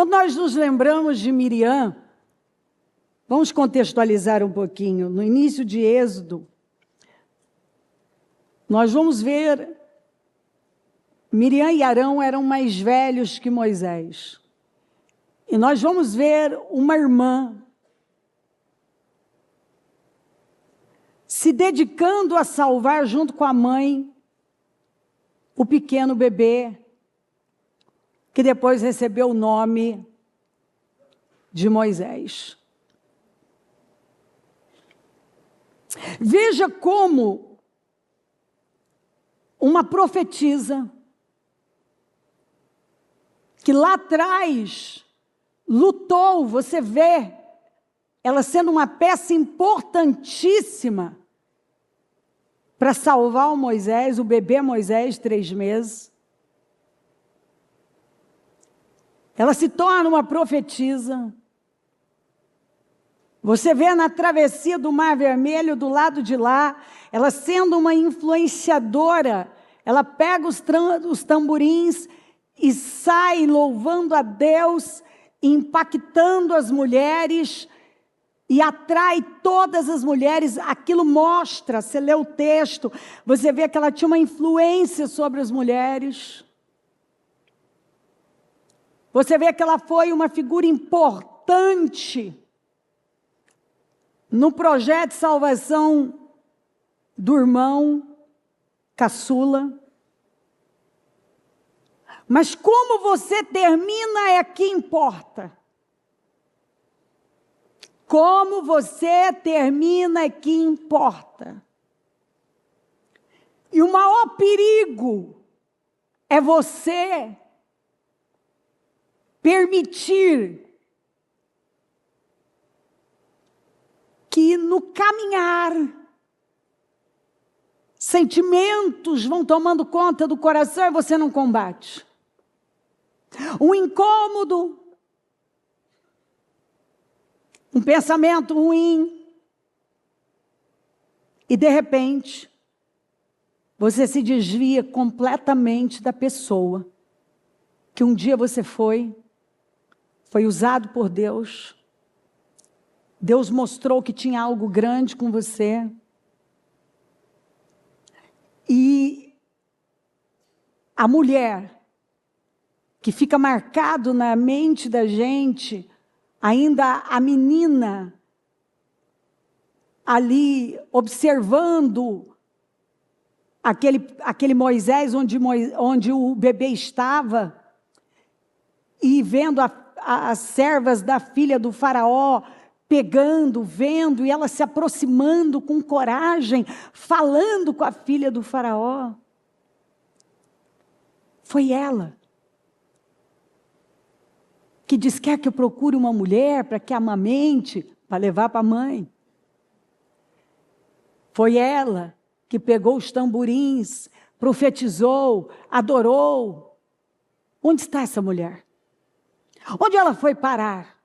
Quando nós nos lembramos de Miriam, vamos contextualizar um pouquinho. No início de Êxodo, nós vamos ver Miriam e Arão eram mais velhos que Moisés. E nós vamos ver uma irmã se dedicando a salvar junto com a mãe o pequeno bebê, que depois recebeu o nome de Moisés. Veja como uma profetisa, que lá atrás lutou, você vê, ela sendo uma peça importantíssima para salvar o Moisés, o bebê Moisés, 3 meses. Ela se torna uma profetisa. Você vê na travessia do Mar Vermelho, do lado de lá, ela sendo uma influenciadora, ela pega os tamborins e sai louvando a Deus, impactando as mulheres e atrai todas as mulheres. Aquilo mostra, você lê o texto, você vê que ela tinha uma influência sobre as mulheres. Você vê que ela foi uma figura importante no projeto de salvação do irmão caçula. Mas como você termina é que importa. Como você termina é que importa. E o maior perigo é você permitir que no caminhar sentimentos vão tomando conta do coração e você não combate. Um incômodo, um pensamento ruim, e de repente você se desvia completamente da pessoa que um dia você foi usado por Deus. Deus mostrou que tinha algo grande com você. E a mulher que fica marcado na mente da gente, ainda a menina ali observando aquele Moisés onde o bebê estava, e vendo as servas da filha do faraó pegando, vendo, e ela se aproximando com coragem, falando com a filha do faraó. Foi ela que diz: quer que eu procure uma mulher para que amamente, para levar para a mãe. Foi ela que pegou os tamborins, profetizou, adorou. Onde está essa mulher? Onde ela foi parar?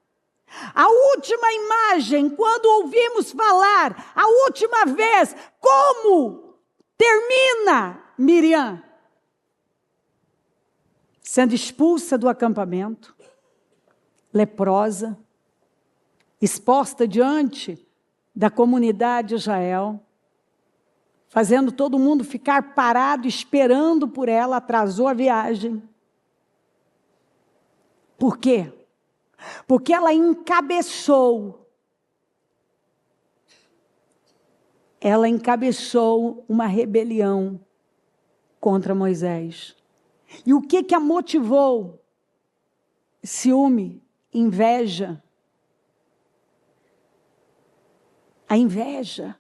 A última imagem, quando ouvimos falar, a última vez, como termina Miriam? Sendo expulsa do acampamento, leprosa, exposta diante da comunidade de Israel, fazendo todo mundo ficar parado, esperando por ela, atrasou a viagem. Por quê? Porque ela encabeçou uma rebelião contra Moisés. E o que a motivou? Ciúme, inveja. A inveja,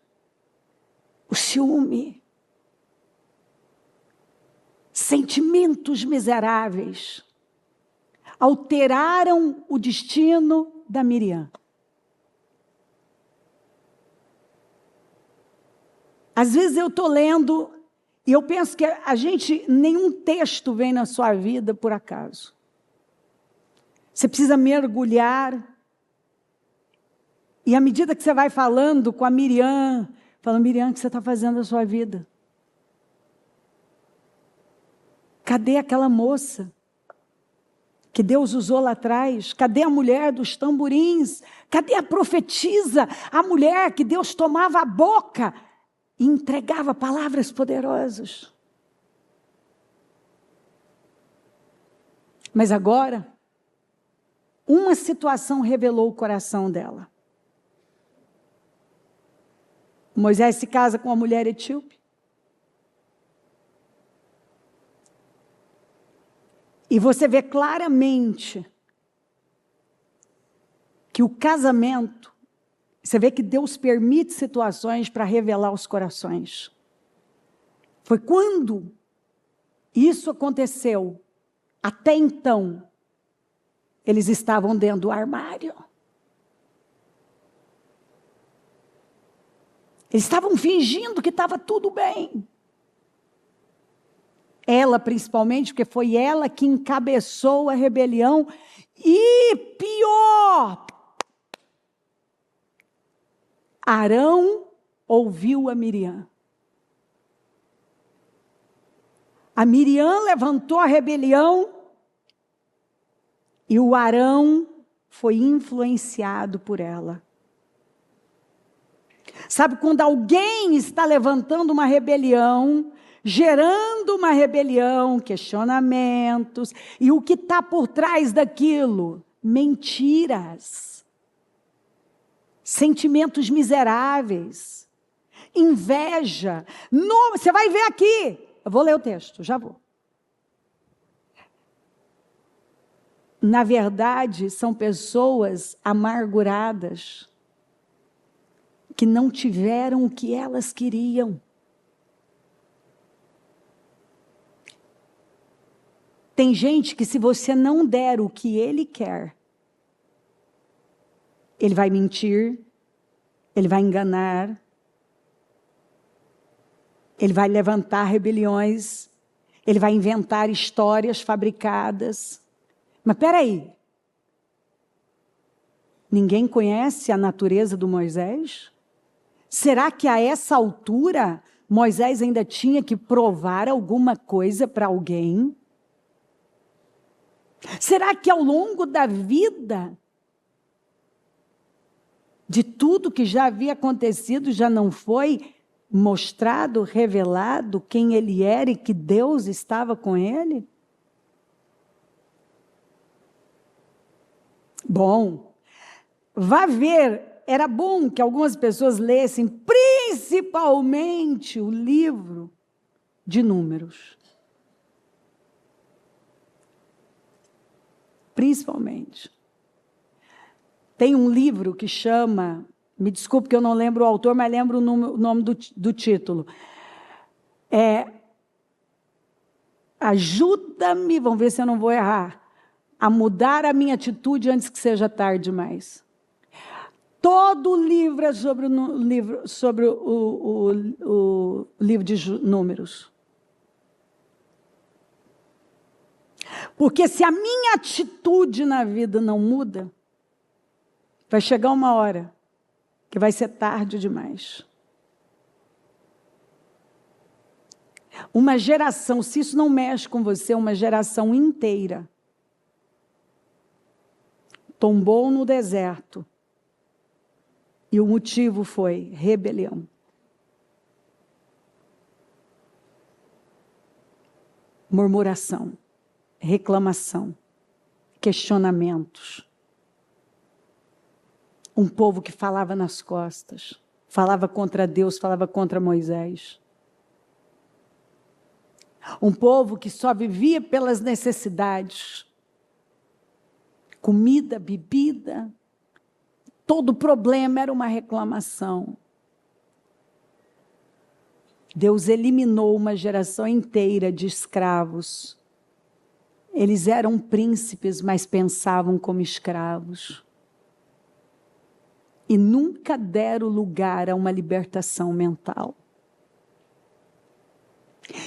o ciúme, sentimentos miseráveis alteraram o destino da Miriam. Às vezes eu estou lendo e eu penso que nenhum texto vem na sua vida por acaso. Você precisa mergulhar. E à medida que você vai falando com a Miriam, falando: Miriam, o que você está fazendo na sua vida? Cadê aquela moça que Deus usou lá atrás? Cadê a mulher dos tamborins? Cadê a profetisa? A mulher que Deus tomava a boca e entregava palavras poderosas. Mas agora, uma situação revelou o coração dela. Moisés se casa com uma mulher etíope. E você vê claramente que o casamento, você vê que Deus permite situações para revelar os corações. Foi quando isso aconteceu, até então, eles estavam dentro do armário. Eles estavam fingindo que estava tudo bem. Ela, principalmente, porque foi ela que encabeçou a rebelião. E pior, Arão ouviu a Miriam. A Miriam levantou a rebelião e o Arão foi influenciado por ela. Sabe, quando alguém está levantando uma rebelião, gerando uma rebelião, questionamentos, e o que está por trás daquilo? Mentiras, sentimentos miseráveis, inveja. Você vai ver aqui, eu vou ler o texto, já vou. Na verdade, são pessoas amarguradas, que não tiveram o que elas queriam. Tem gente que, se você não der o que ele quer, ele vai mentir, ele vai enganar, ele vai levantar rebeliões, ele vai inventar histórias fabricadas. Mas espera aí, ninguém conhece a natureza do Moisés? Será que a essa altura Moisés ainda tinha que provar alguma coisa para alguém? Será que ao longo da vida, de tudo que já havia acontecido, já não foi mostrado, revelado quem ele era e que Deus estava com ele? Bom, vá ver. Era bom que algumas pessoas lessem, principalmente o livro de Números. Principalmente. Tem um livro que chama, me desculpe que eu não lembro o autor, mas lembro o nome do título. Ajuda-me, vamos ver se eu não vou errar, a mudar a minha atitude antes que seja tarde demais. Todo o livro é sobre o livro de Números. Porque se a minha atitude na vida não muda, vai chegar uma hora que vai ser tarde demais. Uma geração, se isso não mexe com você, uma geração inteira tombou no deserto. E o motivo foi rebelião. Murmuração, reclamação, questionamentos. Um povo que falava nas costas, falava contra Deus, falava contra Moisés. Um povo que só vivia pelas necessidades. Comida, bebida. Todo problema era uma reclamação. Deus eliminou uma geração inteira de escravos. Eles eram príncipes, mas pensavam como escravos. E nunca deram lugar a uma libertação mental.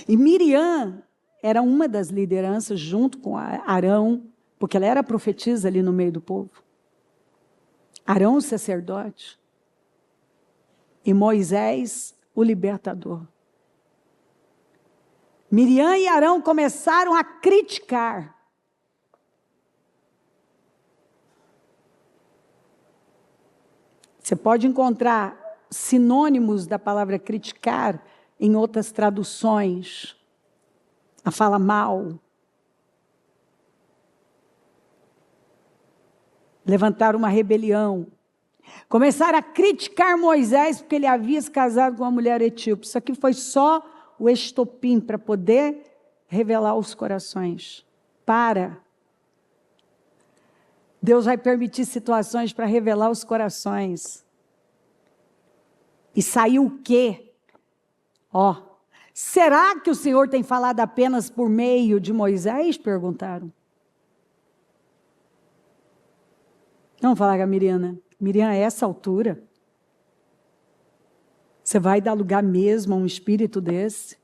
E Miriam era uma das lideranças, junto com Arão, porque ela era profetisa ali no meio do povo. Arão, o sacerdote, e Moisés, o libertador. Miriam e Arão começaram a criticar Você pode encontrar sinônimos da palavra criticar em outras traduções. A fala mal. Levantar uma rebelião. Começaram a criticar Moisés porque ele havia se casado com uma mulher etíope. Isso aqui foi só o estopim para poder revelar os corações. Deus vai permitir situações para revelar os corações. E saiu o quê? Será que o Senhor tem falado apenas por meio de Moisés? Perguntaram. Vamos falar com a Miriam, né? Miriam, a essa altura, você vai dar lugar mesmo a um espírito desse?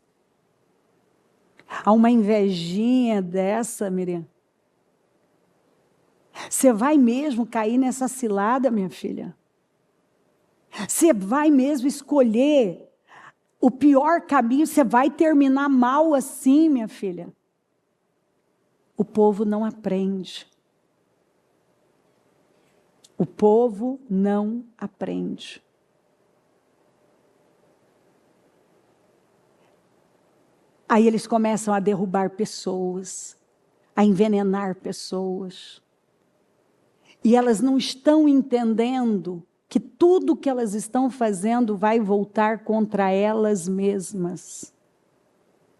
A uma invejinha dessa, Miriam? Você vai mesmo cair nessa cilada, minha filha? Você vai mesmo escolher o pior caminho? Você vai terminar mal assim, minha filha? O povo não aprende. O povo não aprende. Aí eles começam a derrubar pessoas, a envenenar pessoas. E elas não estão entendendo que tudo que elas estão fazendo vai voltar contra elas mesmas.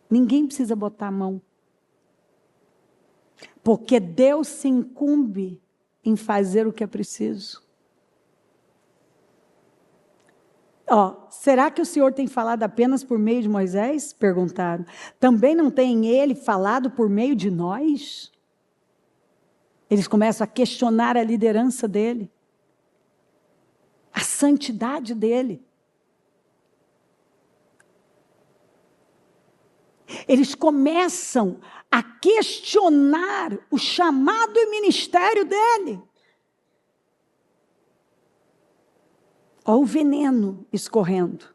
Ninguém precisa botar a mão. Porque Deus se incumbe em fazer o que é preciso. Será que o Senhor tem falado apenas por meio de Moisés? Perguntaram. Também não tem ele falado por meio de nós? Eles começam a questionar a liderança dele, a santidade dele. Eles começam a questionar o chamado e ministério dele. Olha o veneno escorrendo.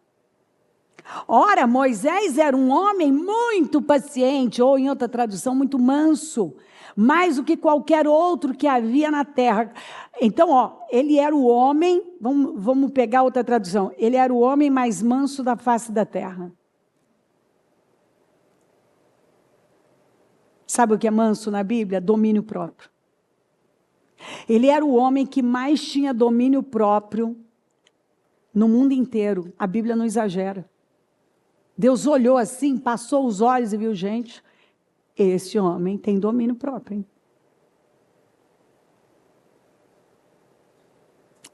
Ora, Moisés era um homem muito paciente, ou em outra tradução, muito manso, mais do que qualquer outro que havia na terra. Então, ele era o homem, vamos pegar outra tradução, ele era o homem mais manso da face da terra. Sabe o que é manso na Bíblia? Domínio próprio. Ele era o homem que mais tinha domínio próprio no mundo inteiro. A Bíblia não exagera. Deus olhou assim, passou os olhos e viu, gente, esse homem tem domínio próprio. Hein?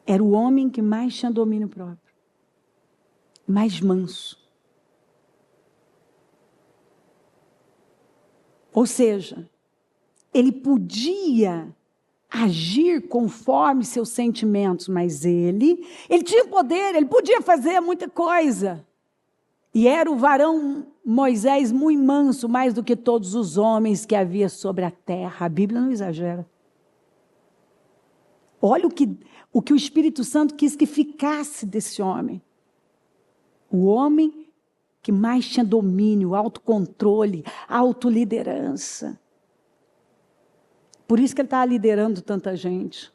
Era o homem que mais tinha domínio próprio. Mais manso. Ou seja, ele podia agir conforme seus sentimentos, mas ele tinha poder, ele podia fazer muita coisa. E era o varão Moisés muito manso, mais do que todos os homens que havia sobre a terra. A Bíblia não exagera. Olha o que o Espírito Santo quis que ficasse desse homem. O homem que mais tinha domínio, autocontrole, autoliderança. Por isso que ele estava liderando tanta gente.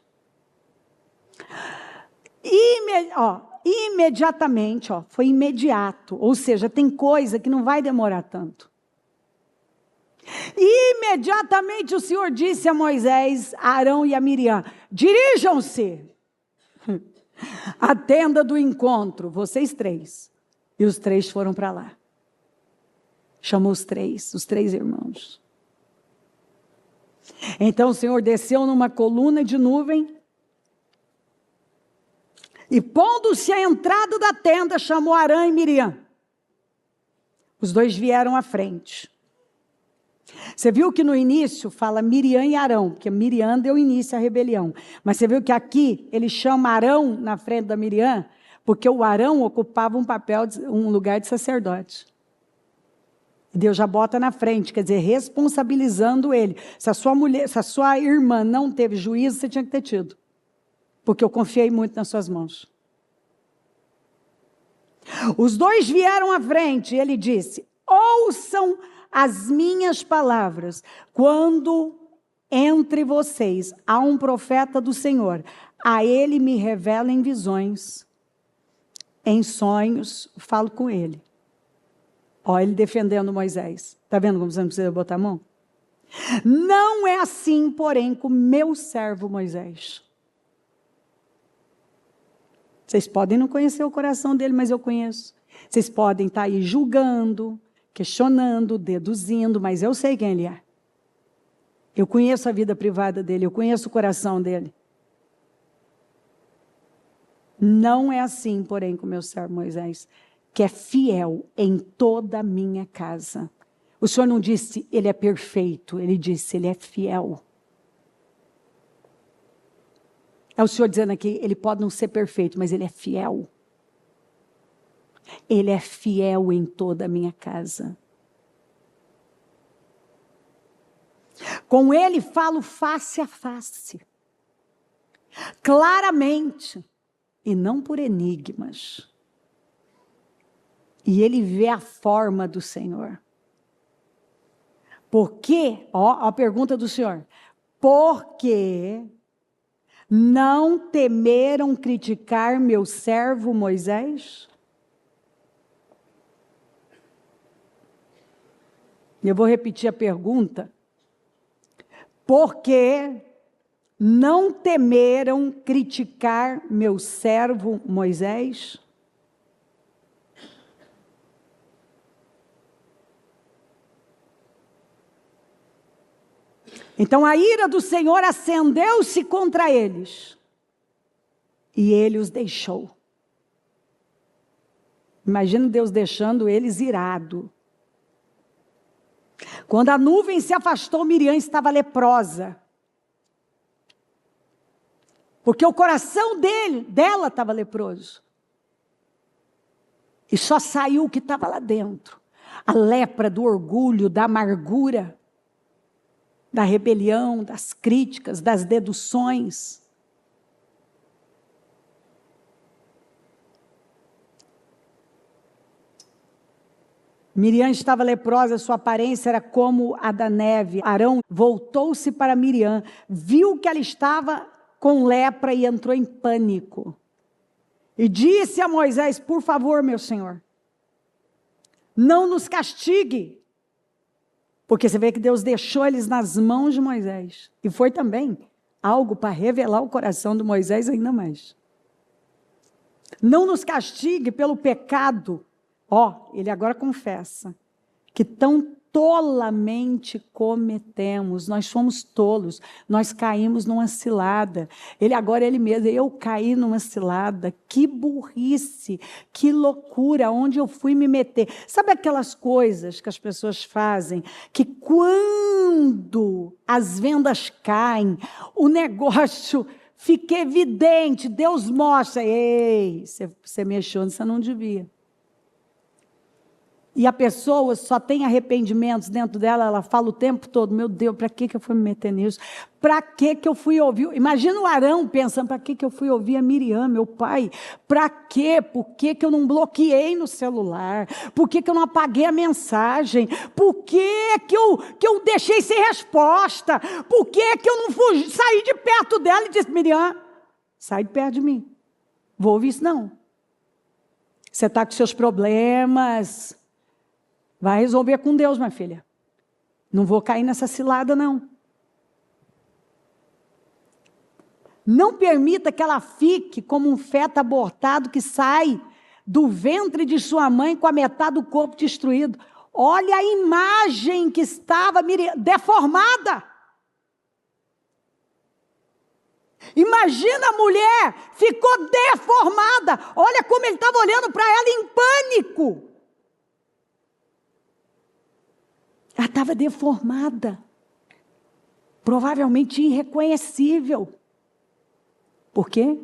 Imediatamente, foi imediato. Ou seja, tem coisa que não vai demorar tanto. Imediatamente o Senhor disse a Moisés, a Arão e a Miriam, dirijam-se à tenda do encontro, vocês três. E os três foram para lá. Chamou os três irmãos. Então o Senhor desceu numa coluna de nuvem e pondo-se à entrada da tenda, chamou Arão e Miriam. Os dois vieram à frente. Você viu que no início fala Miriam e Arão, porque Miriam deu início à rebelião. Mas você viu que aqui ele chama Arão na frente da Miriam, porque o Arão ocupava um lugar de sacerdote. E Deus já bota na frente, quer dizer, responsabilizando ele. Se a sua irmã não teve juízo, você tinha que ter tido. Porque eu confiei muito nas suas mãos. Os dois vieram à frente, e ele disse, ouçam as minhas palavras. Quando entre vocês há um profeta do Senhor, a ele me revela em visões, em sonhos, falo com ele. Ó, ele defendendo Moisés. Está vendo como você não precisa botar a mão? Não é assim, porém, com meu servo Moisés. Vocês podem não conhecer o coração dele, mas eu conheço. Vocês podem estar aí julgando, questionando, deduzindo, mas eu sei quem ele é. Eu conheço a vida privada dele, eu conheço o coração dele. Não é assim, porém, com meu servo Moisés, que é fiel em toda a minha casa. O Senhor não disse, ele é perfeito, ele disse, ele é fiel. É o Senhor dizendo aqui, ele pode não ser perfeito, mas ele é fiel. Ele é fiel em toda a minha casa. Com ele falo face a face, claramente, e não por enigmas. E ele vê a forma do Senhor. Por quê? Ó, a pergunta do Senhor. Por que não temeram criticar meu servo Moisés? Eu vou repetir a pergunta. Por que não temeram criticar meu servo Moisés? Então a ira do Senhor acendeu-se contra eles, e ele os deixou. Imagina Deus deixando eles irados. Quando a nuvem se afastou, Miriam estava leprosa. Porque o coração dela estava leproso. E só saiu o que estava lá dentro. A lepra do orgulho, da amargura, da rebelião, das críticas, das deduções. Miriam estava leprosa, sua aparência era como a da neve. Arão voltou-se para Miriam, viu que ela estava com lepra e entrou em pânico. E disse a Moisés, por favor, meu senhor, não nos castigue. Porque você vê que Deus deixou eles nas mãos de Moisés. E foi também algo para revelar o coração de Moisés ainda mais. Não nos castigue pelo pecado. Ó, ele agora confessa que tão tolamente cometemos. Nós somos tolos, nós caímos numa cilada. Ele mesmo, eu caí numa cilada. Que burrice, que loucura, onde eu fui me meter. Sabe aquelas coisas que as pessoas fazem, que quando as vendas caem, o negócio fica evidente, Deus mostra, ei, você mexeu, você não devia. E a pessoa só tem arrependimentos dentro dela, ela fala o tempo todo, meu Deus, para que eu fui me meter nisso? Para que eu fui ouvir? Imagina o Arão pensando, para que eu fui ouvir a Miriam, meu pai? Para quê? Por que eu não bloqueei no celular? Por que eu não apaguei a mensagem? Por que eu deixei sem resposta? Por que eu não fugi, saí de perto dela e disse, Miriam, sai de perto de mim. Vou ouvir isso não. Você está com seus problemas... Vai resolver com Deus, minha filha. Não vou cair nessa cilada, não. Não permita que ela fique como um feto abortado que sai do ventre de sua mãe com a metade do corpo destruído. Olha a imagem que estava deformada. Imagina a mulher, ficou deformada. Olha como ele estava olhando para ela em pânico. Ela estava deformada, provavelmente irreconhecível. Por quê?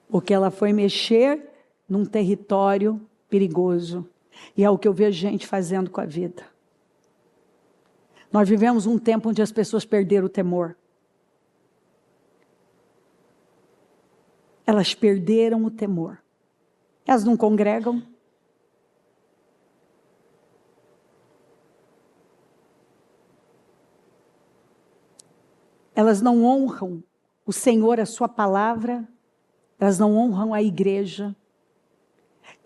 Porque ela foi mexer num território perigoso. E é o que eu vejo gente fazendo com a vida. Nós vivemos um tempo onde as pessoas perderam o temor. Elas perderam o temor. Elas não congregam. elas não honram o Senhor, a sua palavra, elas não honram a igreja,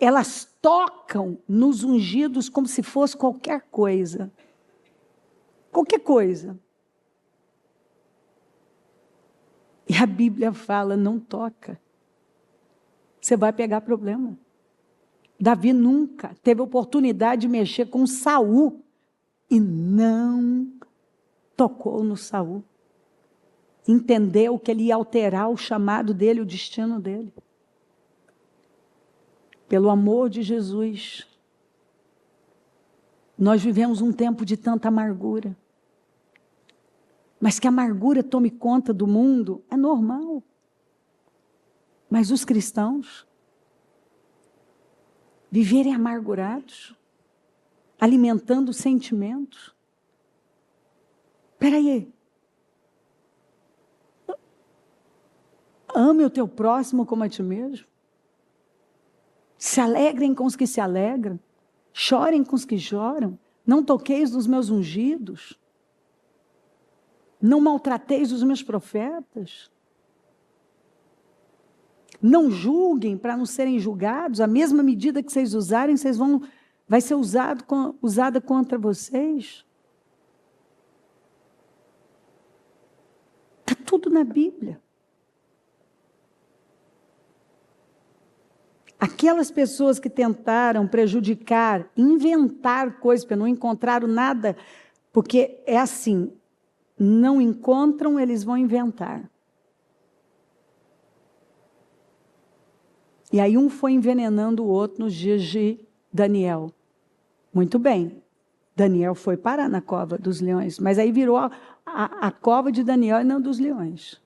elas tocam nos ungidos como se fosse qualquer coisa. Qualquer coisa. E a Bíblia fala, não toca. Você vai pegar problema. Davi nunca teve oportunidade de mexer com Saul e não tocou no Saul. Entendeu que ele ia alterar o chamado dele, o destino dele. Pelo amor de Jesus, nós vivemos um tempo de tanta amargura. Mas que a amargura tome conta do mundo é normal. Mas os cristãos viverem amargurados, alimentando sentimentos. Espera aí. Ame o teu próximo como a ti mesmo. Se alegrem com os que se alegram. Chorem com os que choram. Não toqueis nos meus ungidos. Não maltrateis os meus profetas. Não julguem para não serem julgados. A mesma medida que vocês usarem, vai ser usada contra vocês. Está tudo na Bíblia. Aquelas pessoas que tentaram prejudicar, inventar coisas, porque não encontraram nada, porque é assim, não encontram, eles vão inventar. E aí um foi envenenando o outro nos dias de Daniel. Muito bem, Daniel foi parar na cova dos leões, mas aí virou a cova de Daniel e não dos leões.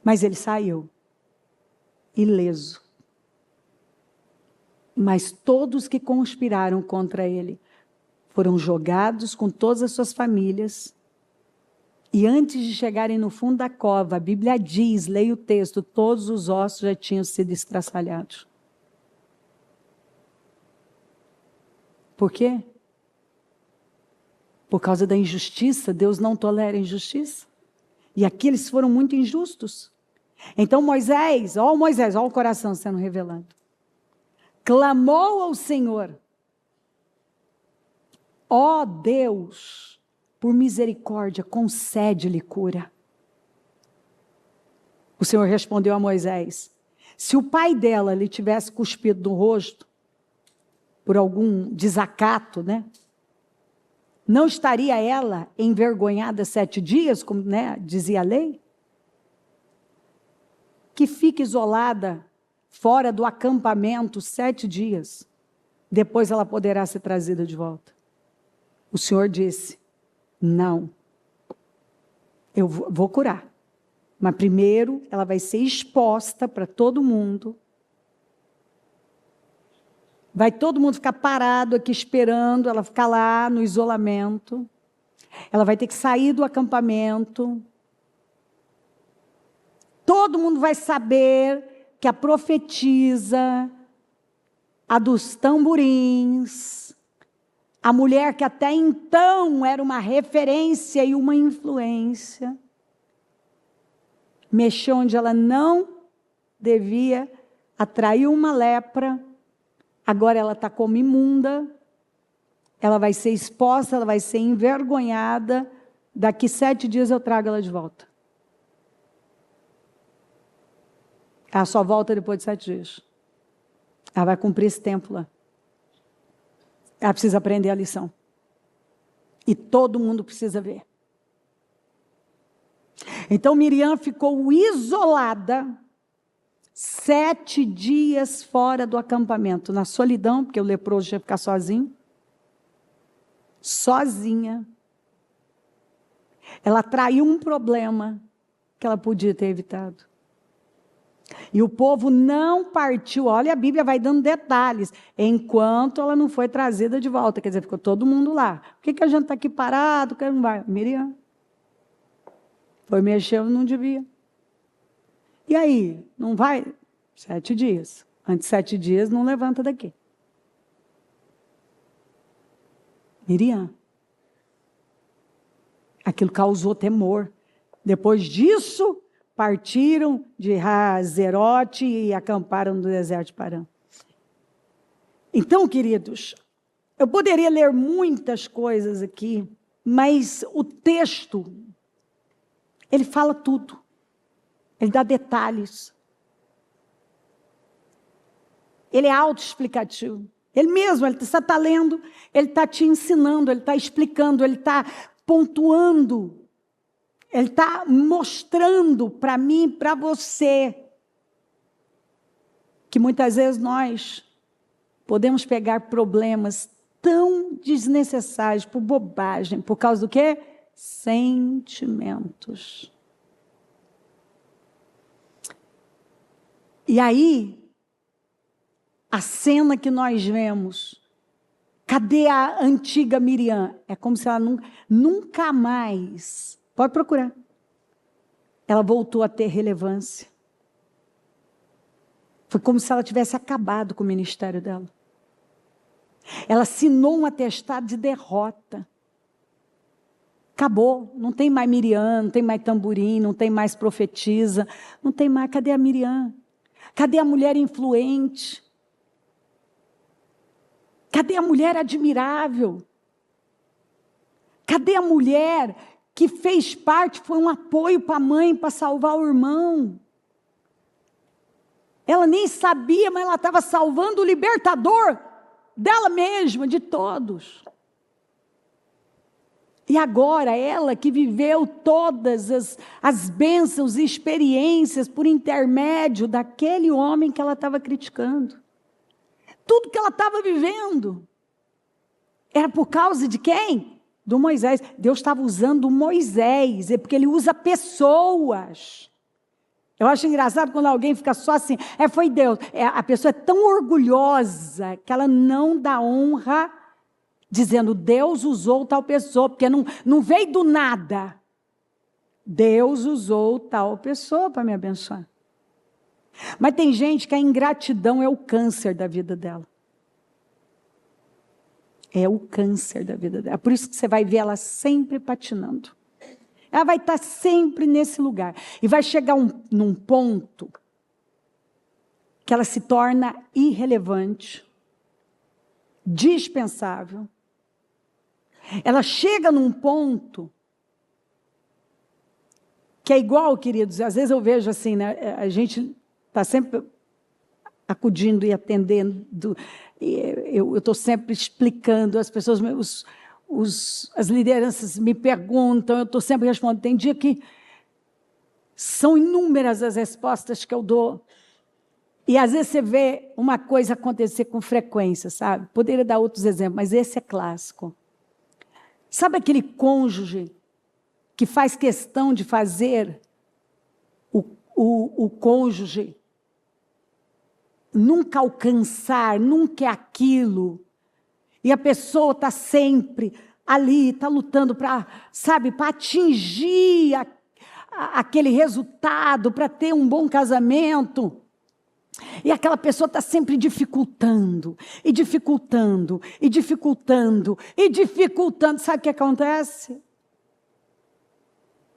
Mas ele saiu, ileso. Mas todos que conspiraram contra ele foram jogados com todas as suas famílias. E antes de chegarem no fundo da cova, a Bíblia diz, leia o texto, todos os ossos já tinham sido estraçalhados. Por quê? Por causa da injustiça, Deus não tolera injustiça. E aqui eles foram muito injustos. Então Moisés, olha o coração sendo revelado. Clamou ao Senhor. Ó Deus, por misericórdia, concede-lhe cura. O Senhor respondeu a Moisés, se o pai dela lhe tivesse cuspido no rosto, por algum desacato, né? Não estaria ela envergonhada 7 dias, como dizia a lei? Que fique isolada, fora do acampamento 7 dias. Depois ela poderá ser trazida de volta. O Senhor disse, não, eu vou curar. Mas primeiro ela vai ser exposta para todo mundo. Vai todo mundo ficar parado aqui esperando, ela ficar lá no isolamento. Ela vai ter que sair do acampamento. Todo mundo vai saber que a profetisa, a dos tamborins, a mulher que até então era uma referência e uma influência, mexeu onde ela não devia, atraiu uma lepra, agora ela está como imunda, ela vai ser exposta, ela vai ser envergonhada, daqui 7 dias eu trago ela de volta. Ela só volta depois de 7 dias. Ela vai cumprir esse tempo lá. Ela precisa aprender a lição. E todo mundo precisa ver. Então Miriam ficou isolada 7 dias fora do acampamento, na solidão, porque o leproso ia ficar sozinho. Sozinha. Ela traiu um problema que ela podia ter evitado. E o povo não partiu, olha, a Bíblia vai dando detalhes, enquanto ela não foi trazida de volta, quer dizer, ficou todo mundo lá. Por que a gente está aqui parado, que não vai? Miriam. Foi mexer, não devia. E aí, não vai? 7 dias. Antes de 7 dias, não levanta daqui. Miriam. Aquilo causou temor. Depois disso, partiram de Hazerote e acamparam no deserto de Parã. Então, queridos, eu poderia ler muitas coisas aqui, mas o texto, ele fala tudo. Ele dá detalhes. Ele é autoexplicativo. Ele mesmo, ele está lendo, ele está te ensinando, ele está explicando, ele está pontuando. Ele está mostrando para mim, para você, que muitas vezes nós podemos pegar problemas tão desnecessários, por bobagem, por causa do quê? Sentimentos. E aí, a cena que nós vemos, cadê a antiga Miriam? É como se ela nunca mais, pode procurar, ela voltou a ter relevância. Foi como se ela tivesse acabado com o ministério dela. Ela assinou um atestado de derrota. Acabou, não tem mais Miriam, não tem mais tamborim, não tem mais profetisa, não tem mais, cadê a Miriam? Cadê a mulher influente? Cadê a mulher admirável? Cadê a mulher que fez parte, foi um apoio para a mãe, para salvar o irmão? Ela nem sabia, mas ela estava salvando o libertador dela mesma, de todos. E agora, ela que viveu todas as bênçãos e experiências por intermédio daquele homem que ela estava criticando. Tudo que ela estava vivendo era por causa de quem? Do Moisés. Deus estava usando Moisés, é porque ele usa pessoas. Eu acho engraçado quando alguém fica só assim, foi Deus. A pessoa é tão orgulhosa que ela não dá honra, dizendo, Deus usou tal pessoa, porque não veio do nada. Deus usou tal pessoa para me abençoar. Mas tem gente que a ingratidão é o câncer da vida dela. É o câncer da vida dela. Por isso que você vai ver ela sempre patinando. Ela vai estar sempre nesse lugar. E vai chegar num ponto que ela se torna irrelevante, dispensável. Ela chega num ponto que é igual, queridos, às vezes eu vejo assim, né, a gente está sempre acudindo e atendendo, eu estou sempre explicando, as pessoas, as lideranças me perguntam, eu estou sempre respondendo. Tem dia que são inúmeras as respostas que eu dou, e às vezes você vê uma coisa acontecer com frequência, sabe? Poderia dar outros exemplos, mas esse é clássico. Sabe aquele cônjuge que faz questão de fazer o cônjuge nunca alcançar, nunca é aquilo, e a pessoa está sempre ali, está lutando para, sabe, para atingir aquele resultado, para ter um bom casamento, e aquela pessoa está sempre dificultando, e dificultando, e dificultando, e dificultando. Sabe o que acontece?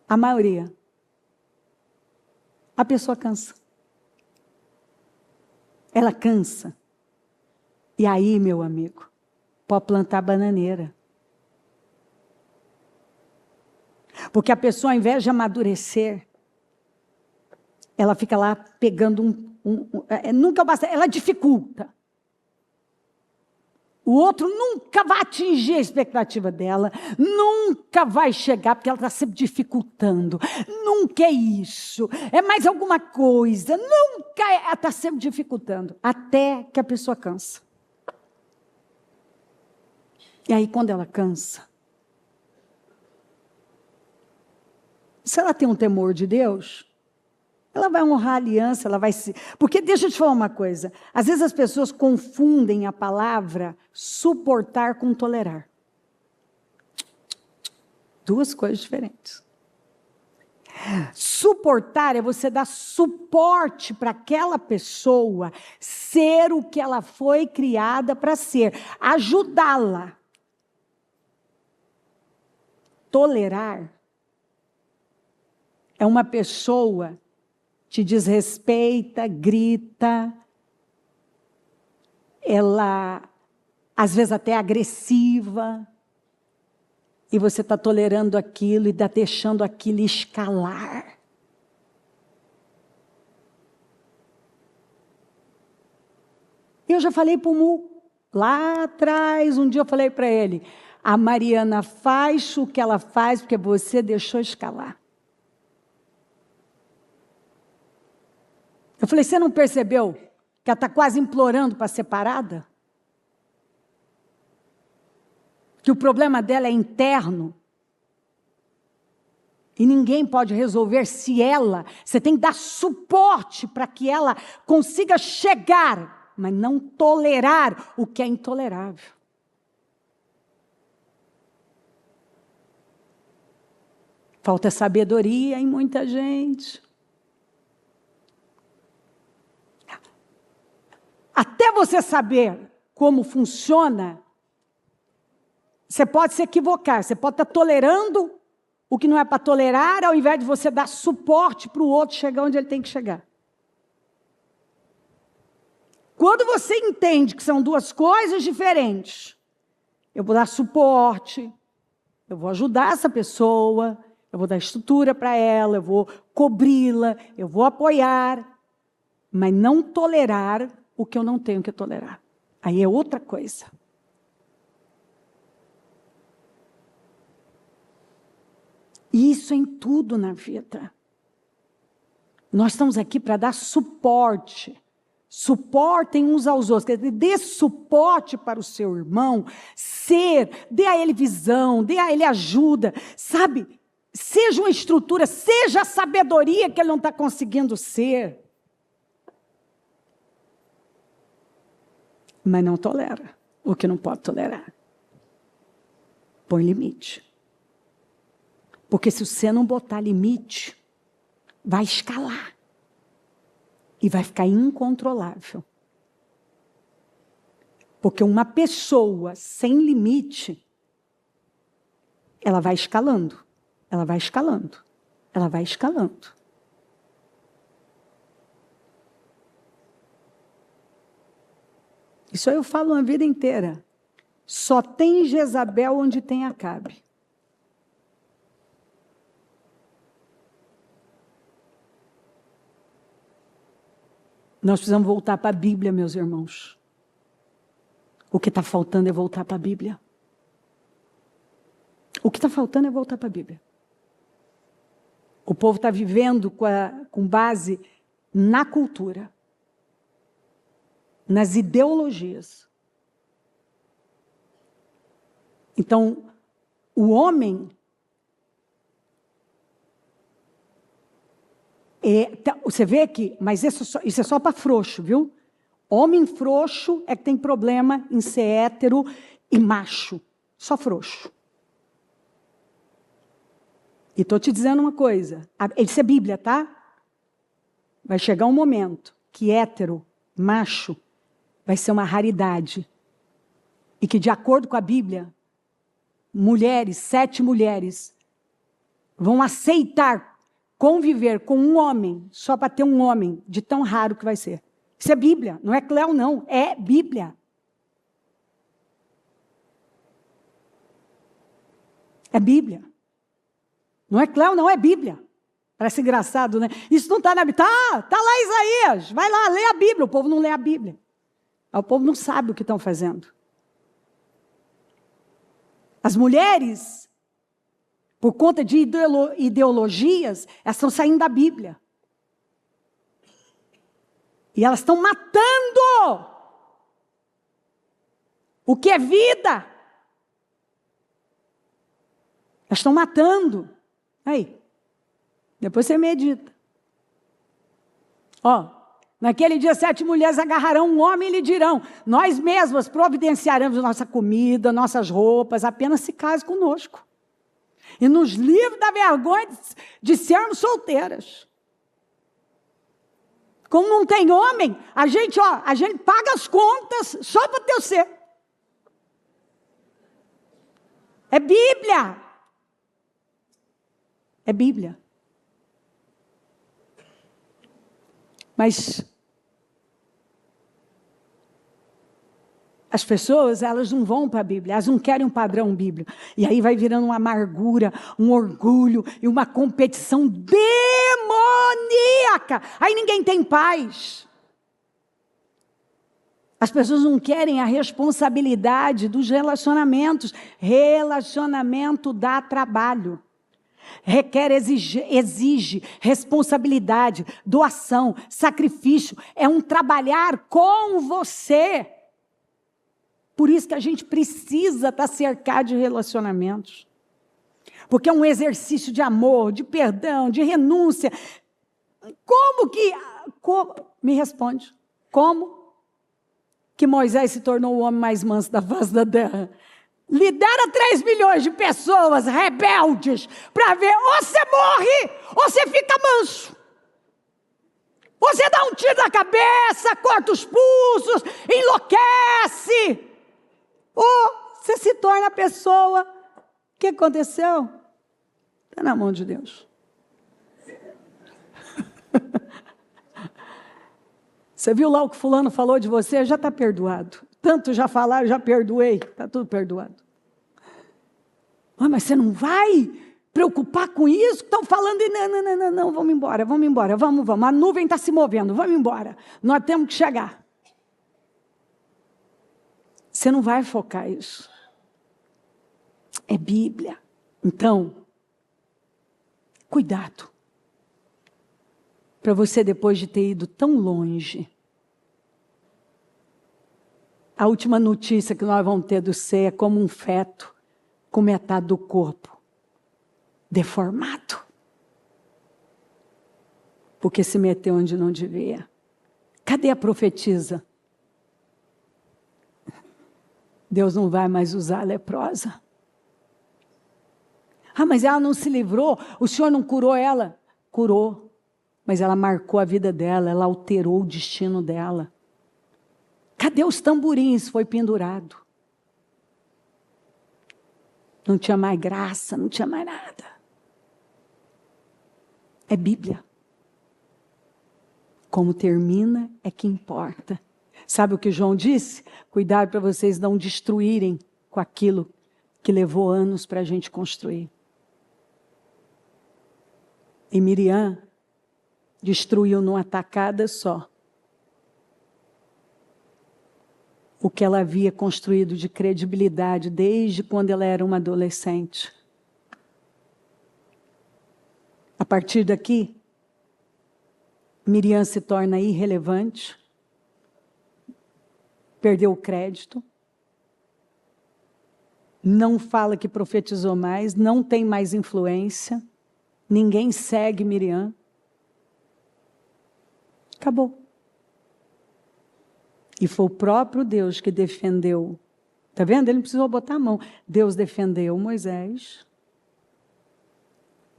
A maioria. A pessoa cansa. Ela cansa. E aí, meu amigo, pode plantar bananeira. Porque a pessoa, ao invés de amadurecer, ela fica lá pegando nunca basta, ela dificulta. O outro nunca vai atingir a expectativa dela, nunca vai chegar, porque ela está sempre dificultando. Nunca é isso, é mais alguma coisa, nunca ela está sempre dificultando, até que a pessoa cansa. E aí, quando ela cansa, se ela tem um temor de Deus, ela vai honrar a aliança, ela vai se... Porque deixa eu te falar uma coisa, às vezes as pessoas confundem a palavra suportar com tolerar. Duas coisas diferentes. Suportar é você dar suporte para aquela pessoa ser o que ela foi criada para ser, ajudá-la. Tolerar é uma pessoa que te desrespeita, grita, ela, às vezes, até é agressiva, e você está tolerando aquilo e está deixando aquilo escalar. Eu já falei para o Mu, lá atrás, um dia eu falei para ele, a Mariana faz o que ela faz porque você deixou escalar. Eu falei, você não percebeu que ela está quase implorando para ser separada? Que o problema dela é interno. E ninguém pode resolver se ela... Você tem que dar suporte para que ela consiga chegar, mas não tolerar o que é intolerável. Falta sabedoria em muita gente. Até você saber como funciona, você pode se equivocar, você pode estar tolerando o que não é para tolerar, ao invés de você dar suporte para o outro chegar onde ele tem que chegar. Quando você entende que são duas coisas diferentes, eu vou dar suporte, eu vou ajudar essa pessoa, eu vou dar estrutura para ela, eu vou cobri-la, eu vou apoiar, mas não tolerar o que eu não tenho que tolerar. Aí é outra coisa. Isso em tudo na vida. Nós estamos aqui para dar suporte. Suportem uns aos outros. Quer dizer, dê suporte para o seu irmão, dê a ele visão, dê a ele ajuda, sabe? Seja uma estrutura, seja a sabedoria que ele não está conseguindo ser. Mas não tolera o que não pode tolerar. Põe limite. Porque se você não botar limite, vai escalar. E vai ficar incontrolável. Porque uma pessoa sem limite, ela vai escalando, ela vai escalando, ela vai escalando. Isso aí eu falo a vida inteira. Só tem Jezabel onde tem Acabe. Nós precisamos voltar para a Bíblia, meus irmãos. O que está faltando é voltar para a Bíblia. O que está faltando é voltar para a Bíblia. O povo está vivendo com base na cultura, nas ideologias. Então, o homem... você vê aqui, mas isso é só para frouxo, viu? Homem frouxo é que tem problema em ser hétero e macho. Só frouxo. E estou te dizendo uma coisa. Isso é Bíblia, tá? Vai chegar um momento que hétero, macho, vai ser uma raridade. E que, de acordo com a Bíblia, 7 mulheres, vão aceitar conviver com um homem, só para ter um homem, de tão raro que vai ser. Isso é Bíblia, não é Cléo não, é Bíblia. É Bíblia. Não é Cléo não, é Bíblia. Parece engraçado, né? Isso não está na Bíblia. Tá lá Isaías, vai lá, lê a Bíblia. O povo não lê a Bíblia. O povo não sabe o que estão fazendo. As mulheres... por conta de ideologias, elas estão saindo da Bíblia. E elas estão matando o que é vida. Elas estão matando. Aí, depois você medita. Naquele dia 7 mulheres agarrarão um homem e lhe dirão, nós mesmas providenciaremos nossa comida, nossas roupas, apenas se case conosco. E nos livre da vergonha de sermos solteiras. Como não tem homem, a gente paga as contas só para ter o ser. É Bíblia. É Bíblia. Mas as pessoas, elas não vão para a Bíblia, elas não querem um padrão bíblico. E aí vai virando uma amargura, um orgulho e uma competição demoníaca. Aí ninguém tem paz. As pessoas não querem a responsabilidade dos relacionamentos. Relacionamento dá trabalho. Requer, exige responsabilidade, doação, sacrifício. É um trabalhar com você. Por isso que a gente precisa estar cercado de relacionamentos. Porque é um exercício de amor, de perdão, de renúncia. Me responde. Como que Moisés se tornou o homem mais manso da face da terra? Lidera 3 milhões de pessoas rebeldes para ver, ou você morre, ou você fica manso. Ou você dá um tiro na cabeça, corta os pulsos, enlouquece. Ou você se torna a pessoa. O que aconteceu? Está na mão de Deus. Você viu lá o que fulano falou de você? Já está perdoado. Tanto já falaram, já perdoei. Está tudo perdoado. Mas você não vai preocupar com isso? Estão falando, não, vamos embora, vamos. A nuvem está se movendo, vamos embora. Nós temos que chegar. Você não vai focar isso. É Bíblia. Então, cuidado. Para você, depois de ter ido tão longe, a última notícia que nós vamos ter do ser é como um feto com metade do corpo deformado. Porque se meteu onde não devia. Cadê a profetisa? Deus não vai mais usar a leprosa. Mas ela não se livrou, o Senhor não curou ela? Curou. Mas ela marcou a vida dela, ela alterou o destino dela. Cadê os tamborins? Foi pendurado. Não tinha mais graça, não tinha mais nada. É Bíblia. Como termina é que importa. Sabe o que João disse? Cuidado para vocês não destruírem com aquilo que levou anos para a gente construir. E Miriam destruiu numa tacada só o que ela havia construído de credibilidade desde quando ela era uma adolescente. A partir daqui, Miriam se torna irrelevante, perdeu o crédito, não fala que profetizou mais, não tem mais influência, ninguém segue Miriam. Acabou. E foi o próprio Deus que defendeu. Está vendo? Ele não precisou botar a mão. Deus defendeu Moisés.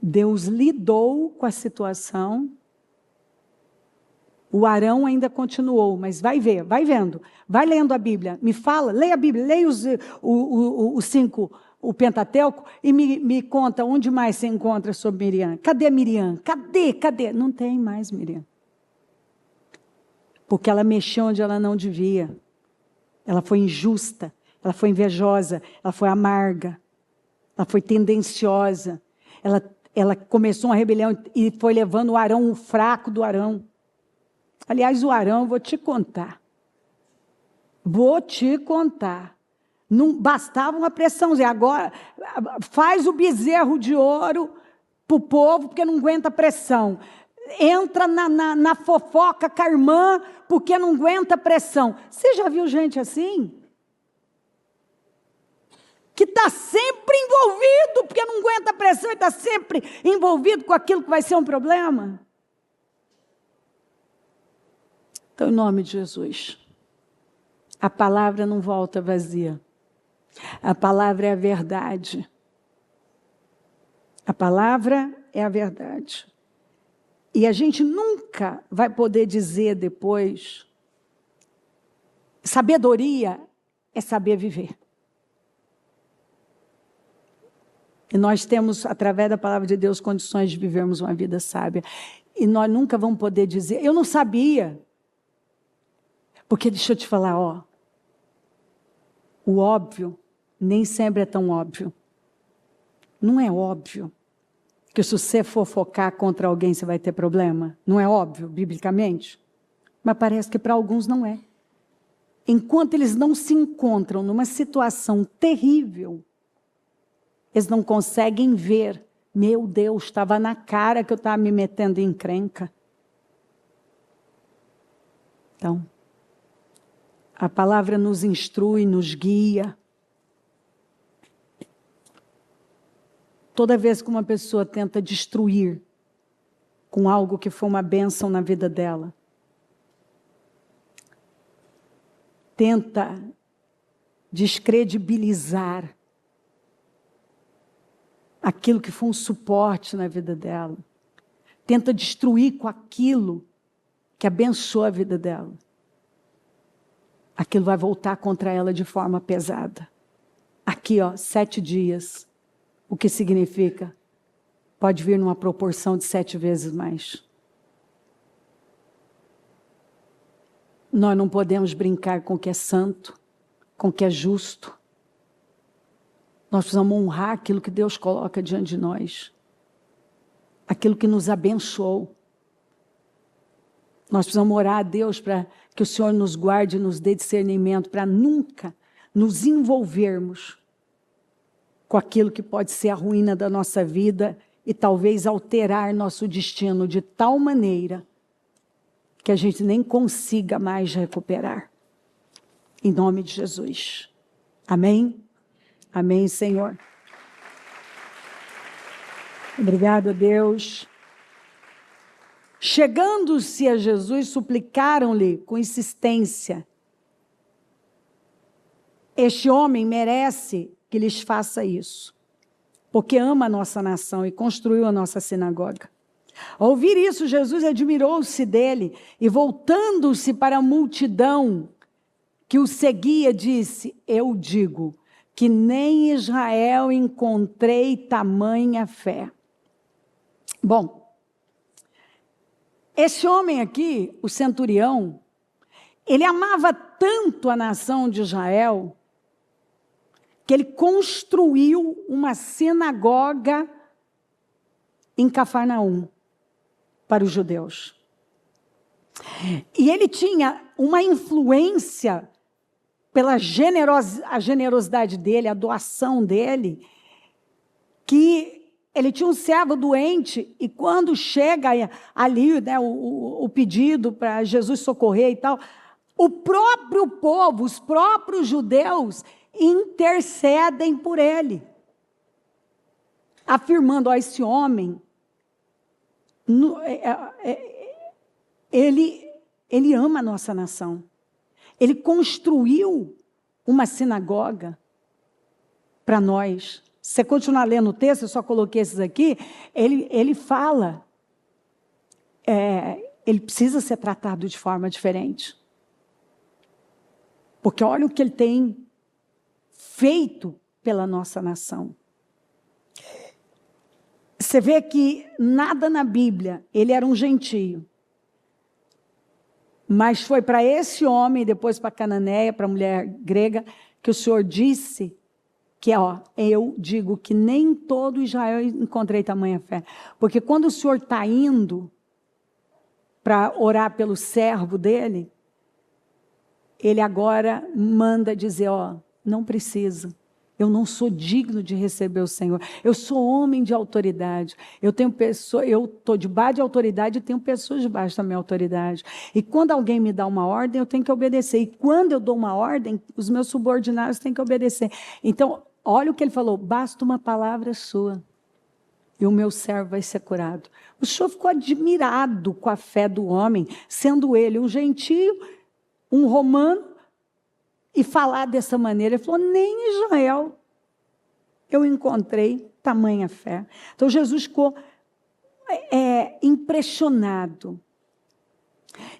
Deus lidou com a situação. O Arão ainda continuou, mas vai ver, vai vendo. Vai lendo a Bíblia. Me fala, leia a Bíblia, leia os 5, o Pentateuco, e me conta onde mais você encontra sobre Miriam. Cadê Miriam? Cadê? Não tem mais Miriam. Porque ela mexeu onde ela não devia. Ela foi injusta, ela foi invejosa, ela foi amarga, ela foi tendenciosa. Ela começou uma rebelião e foi levando o Arão, o fraco do Arão. Aliás, o Arão, vou te contar. Não bastava uma pressãozinha. Agora, faz o bezerro de ouro para o povo, porque não aguenta pressão. Entra na fofoca com a irmã, porque não aguenta pressão. Você já viu gente assim? Que está sempre envolvido, porque não aguenta pressão e está sempre envolvido com aquilo que vai ser um problema? Então, em nome de Jesus, a palavra não volta vazia. A palavra é a verdade. A palavra é a verdade. E a gente nunca vai poder dizer depois, sabedoria é saber viver. E nós temos, através da palavra de Deus, condições de vivermos uma vida sábia. E nós nunca vamos poder dizer, eu não sabia. Porque deixa eu te falar, ó, o óbvio nem sempre é tão óbvio. Não é óbvio que se você fofocar contra alguém você vai ter problema. Não é óbvio, biblicamente. Mas parece que para alguns não é. Enquanto eles não se encontram numa situação terrível, eles não conseguem ver. Meu Deus, estava na cara que eu estava me metendo em encrenca. Então, a palavra nos instrui, nos guia. Toda vez que uma pessoa tenta destruir com algo que foi uma bênção na vida dela, tenta descredibilizar aquilo que foi um suporte na vida dela, tenta destruir com aquilo que abençoou a vida dela, aquilo vai voltar contra ela de forma pesada. Aqui, ó, 7 dias. O que significa? Pode vir numa proporção de 7 vezes mais. Nós não podemos brincar com o que é santo, com o que é justo. Nós precisamos honrar aquilo que Deus coloca diante de nós. Aquilo que nos abençoou. Nós precisamos orar a Deus para que o Senhor nos guarde e nos dê discernimento para nunca nos envolvermos com aquilo que pode ser a ruína da nossa vida e talvez alterar nosso destino de tal maneira que a gente nem consiga mais recuperar. Em nome de Jesus. Amém? Amém, Senhor. Obrigado, Deus. Chegando-se a Jesus, suplicaram-lhe com insistência: este homem merece que lhes faça isso, porque ama a nossa nação e construiu a nossa sinagoga. Ao ouvir isso, Jesus admirou-se dele e, voltando-se para a multidão que o seguia, disse: eu digo que nem em Israel encontrei tamanha fé. Bom, esse homem aqui, o centurião, ele amava tanto a nação de Israel que ele construiu uma sinagoga em Cafarnaum para os judeus. E ele tinha uma influência pela generosidade dele, a doação dele, que ele tinha um servo doente e quando chega ali, né, o pedido para Jesus socorrer e tal, o próprio povo, os próprios judeus intercedem por ele, afirmando: ó, esse homem, ele ama a nossa nação. Ele construiu uma sinagoga para nós. Se você continuar lendo o texto, eu só coloquei esses aqui, ele fala, ele precisa ser tratado de forma diferente. Porque olha o que ele tem feito pela nossa nação. Você vê que nada na Bíblia, ele era um gentio. Mas foi para esse homem, depois para a cananeia, para a mulher grega, que o Senhor disse que, ó, eu digo que nem todo Israel encontrei tamanha fé. Porque quando o Senhor está indo para orar pelo servo dele, ele agora manda dizer: ó, não precisa. Eu não sou digno de receber o Senhor. Eu sou homem de autoridade. Eu estou debaixo de autoridade e tenho pessoas debaixo da minha autoridade. E quando alguém me dá uma ordem, eu tenho que obedecer. E quando eu dou uma ordem, os meus subordinados têm que obedecer. Então, olha o que ele falou: basta uma palavra sua e o meu servo vai ser curado. O Senhor ficou admirado com a fé do homem, sendo ele um gentio, um romano, e falar dessa maneira. Ele falou: nem em Israel eu encontrei tamanha fé. Então Jesus ficou impressionado.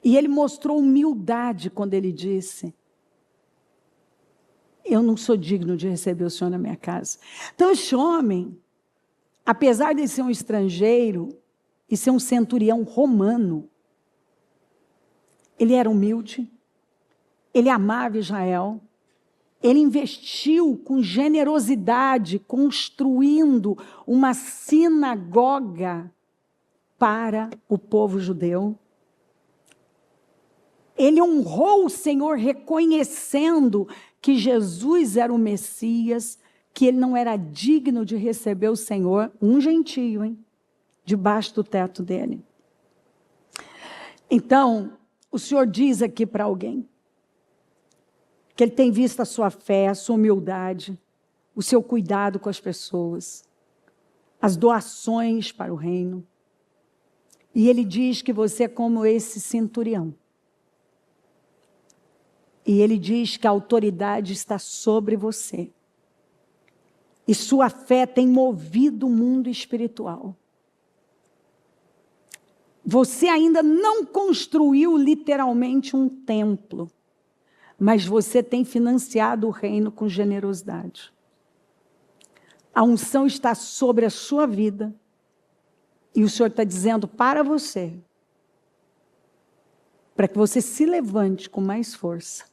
E ele mostrou humildade quando ele disse: eu não sou digno de receber o Senhor na minha casa. Então esse homem, apesar de ser um estrangeiro, e ser um centurião romano. Ele era humilde, ele amava Israel, ele investiu com generosidade, construindo uma sinagoga para o povo judeu. Ele honrou o Senhor reconhecendo que Jesus era o Messias, que ele não era digno de receber o Senhor, um gentio, hein? Debaixo do teto dele. Então, o Senhor diz aqui para alguém que ele tem visto a sua fé, a sua humildade, o seu cuidado com as pessoas, as doações para o reino. E ele diz que você é como esse centurião. E ele diz que a autoridade está sobre você. E sua fé tem movido o mundo espiritual. Você ainda não construiu literalmente um templo, mas você tem financiado o reino com generosidade. A unção está sobre a sua vida. E o Senhor está dizendo para você, para que você se levante com mais força,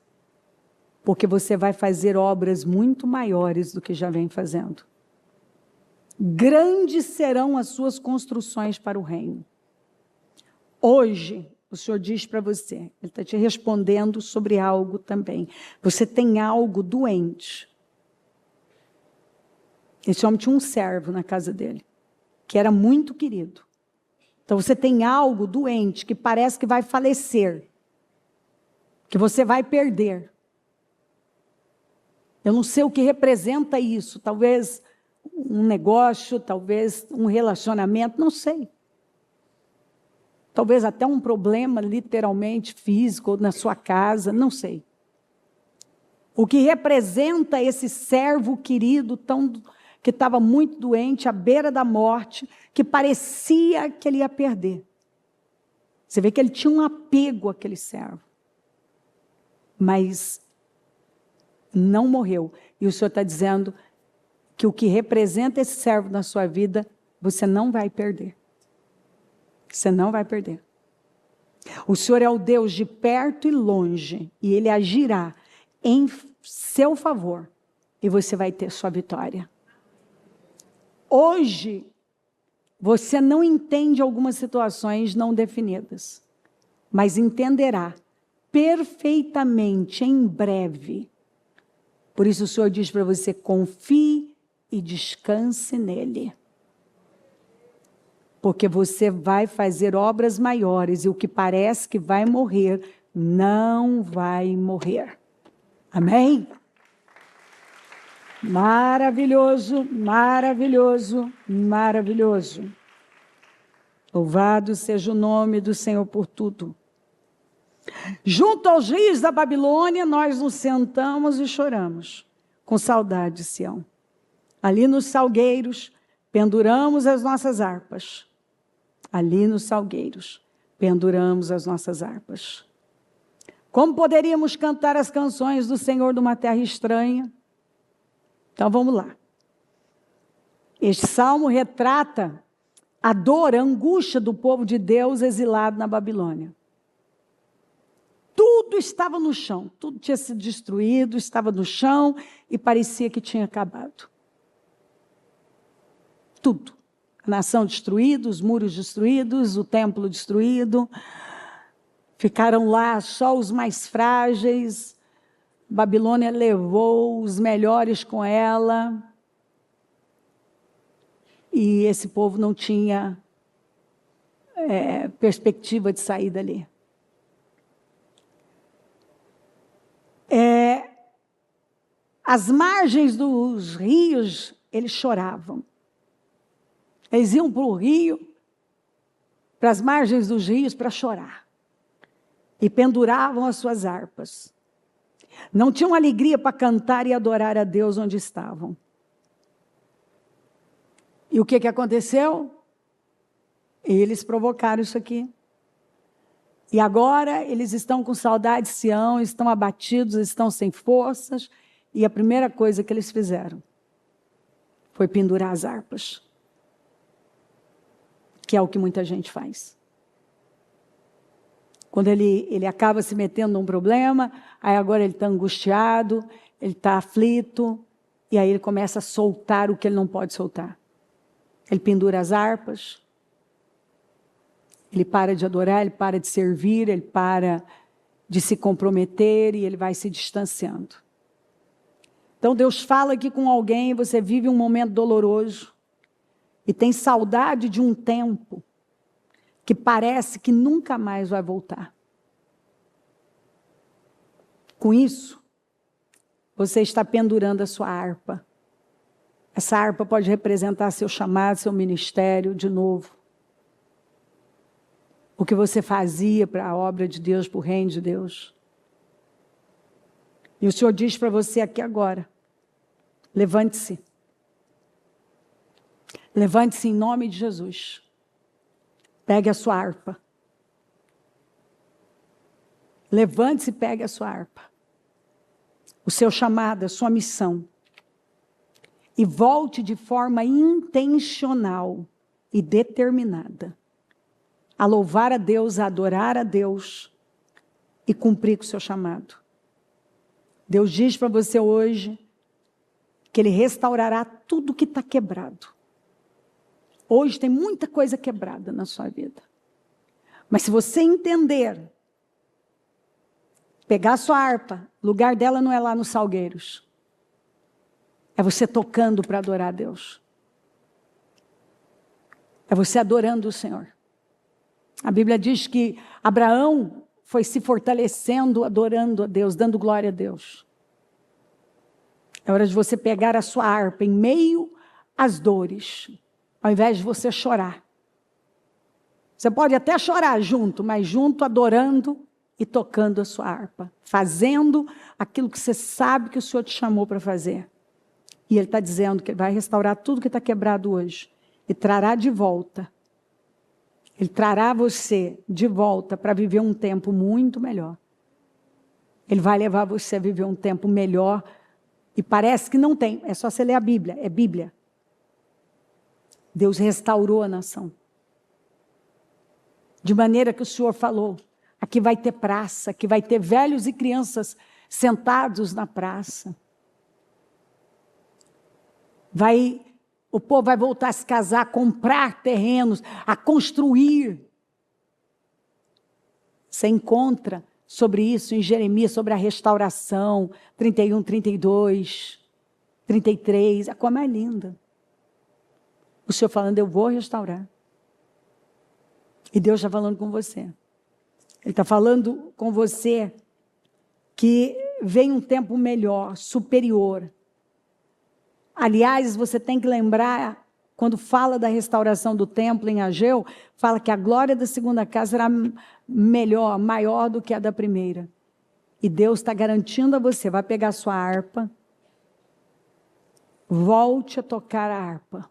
porque você vai fazer obras muito maiores do que já vem fazendo. Grandes serão as suas construções para o reino. Hoje, o Senhor diz para você, Ele está te respondendo sobre algo também. Você tem algo doente. Esse homem tinha um servo na casa dele, que era muito querido. Então você tem algo doente que parece que vai falecer, que você vai perder. Eu não sei o que representa isso, talvez um negócio, talvez um relacionamento, não sei. Talvez até um problema literalmente físico na sua casa, não sei. O que representa esse servo querido, que estava muito doente, à beira da morte, que parecia que ele ia perder. Você vê que ele tinha um apego àquele servo. Mas não morreu. E o Senhor está dizendo que o que representa esse servo na sua vida, você não vai perder. Você não vai perder. O Senhor é o Deus de perto e longe, e Ele agirá em seu favor, e você vai ter sua vitória. Hoje, você não entende algumas situações não definidas, mas entenderá perfeitamente em breve. Por isso o Senhor diz para você, confie e descanse nele. Porque você vai fazer obras maiores e o que parece que vai morrer, não vai morrer. Amém? Maravilhoso, maravilhoso, maravilhoso. Louvado seja o nome do Senhor por tudo. Junto aos rios da Babilônia, nós nos sentamos e choramos, com saudade de Sião. Ali nos salgueiros, penduramos as nossas harpas. Ali nos salgueiros, penduramos as nossas harpas. Como poderíamos cantar as canções do Senhor de uma terra estranha? Então vamos lá. Este salmo retrata a dor, a angústia do povo de Deus exilado na Babilônia. Tudo estava no chão, tudo tinha sido destruído, estava no chão e parecia que tinha acabado. Tudo. A nação destruída, os muros destruídos, o templo destruído. Ficaram lá só os mais frágeis. Babilônia levou os melhores com ela. E esse povo não tinha perspectiva de sair dali. As margens dos rios, eles choravam. Eles iam para o rio, para as margens dos rios, para chorar. E penduravam as suas harpas. Não tinham alegria para cantar e adorar a Deus onde estavam. E o que aconteceu? Eles provocaram isso aqui. E agora eles estão com saudade de Sião, estão abatidos, estão sem forças. E a primeira coisa que eles fizeram foi pendurar as harpas. que é o que muita gente faz. Quando ele acaba se metendo num problema, aí agora ele está angustiado, ele está aflito, e aí ele começa a soltar o que ele não pode soltar. Ele pendura as harpas, ele para de adorar, ele para de servir, ele para de se comprometer e ele vai se distanciando. Então Deus fala aqui com alguém, você vive um momento doloroso e tem saudade de um tempo que parece que nunca mais vai voltar. Com isso, você está pendurando a sua harpa. Essa harpa pode representar seu chamado, seu ministério de novo. O que você fazia para a obra de Deus, para o reino de Deus. E o Senhor diz para você aqui agora, levante-se. Levante-se em nome de Jesus. Pegue a sua harpa. Levante-se e pegue a sua harpa. O seu chamado, a sua missão. E volte de forma intencional e determinada a louvar a Deus, a adorar a Deus e cumprir com o seu chamado. Deus diz para você hoje que Ele restaurará tudo que está quebrado. Hoje tem muita coisa quebrada na sua vida. Mas se você entender, pegar a sua harpa, o lugar dela não é lá nos salgueiros. É você tocando para adorar a Deus. É você adorando o Senhor. A Bíblia diz que Abraão foi se fortalecendo, adorando a Deus, dando glória a Deus. É hora de você pegar a sua harpa em meio às dores, ao invés de você chorar. Você pode até chorar junto, mas junto adorando e tocando a sua harpa. Fazendo aquilo que você sabe que o Senhor te chamou para fazer. E Ele está dizendo que Ele vai restaurar tudo que está quebrado hoje. E trará de volta. Ele trará você de volta para viver um tempo muito melhor. Ele vai levar você a viver um tempo melhor. E parece que não tem. É só você ler a Bíblia. É Bíblia. Deus restaurou a nação. De maneira que o Senhor falou. Aqui vai ter praça. Aqui vai ter velhos e crianças sentados na praça. O povo vai voltar a se casar, a comprar terrenos, a construir. Você encontra sobre isso em Jeremias, sobre a restauração, 31, 32, 33, a coisa mais linda. O Senhor falando, eu vou restaurar. E Deus está falando com você. Ele está falando com você que vem um tempo melhor, superior. Aliás, você tem que lembrar, quando fala da restauração do templo em Ageu, fala que a glória da segunda casa será melhor, maior do que a da primeira. E Deus está garantindo a você, vai pegar a sua harpa, volte a tocar a harpa.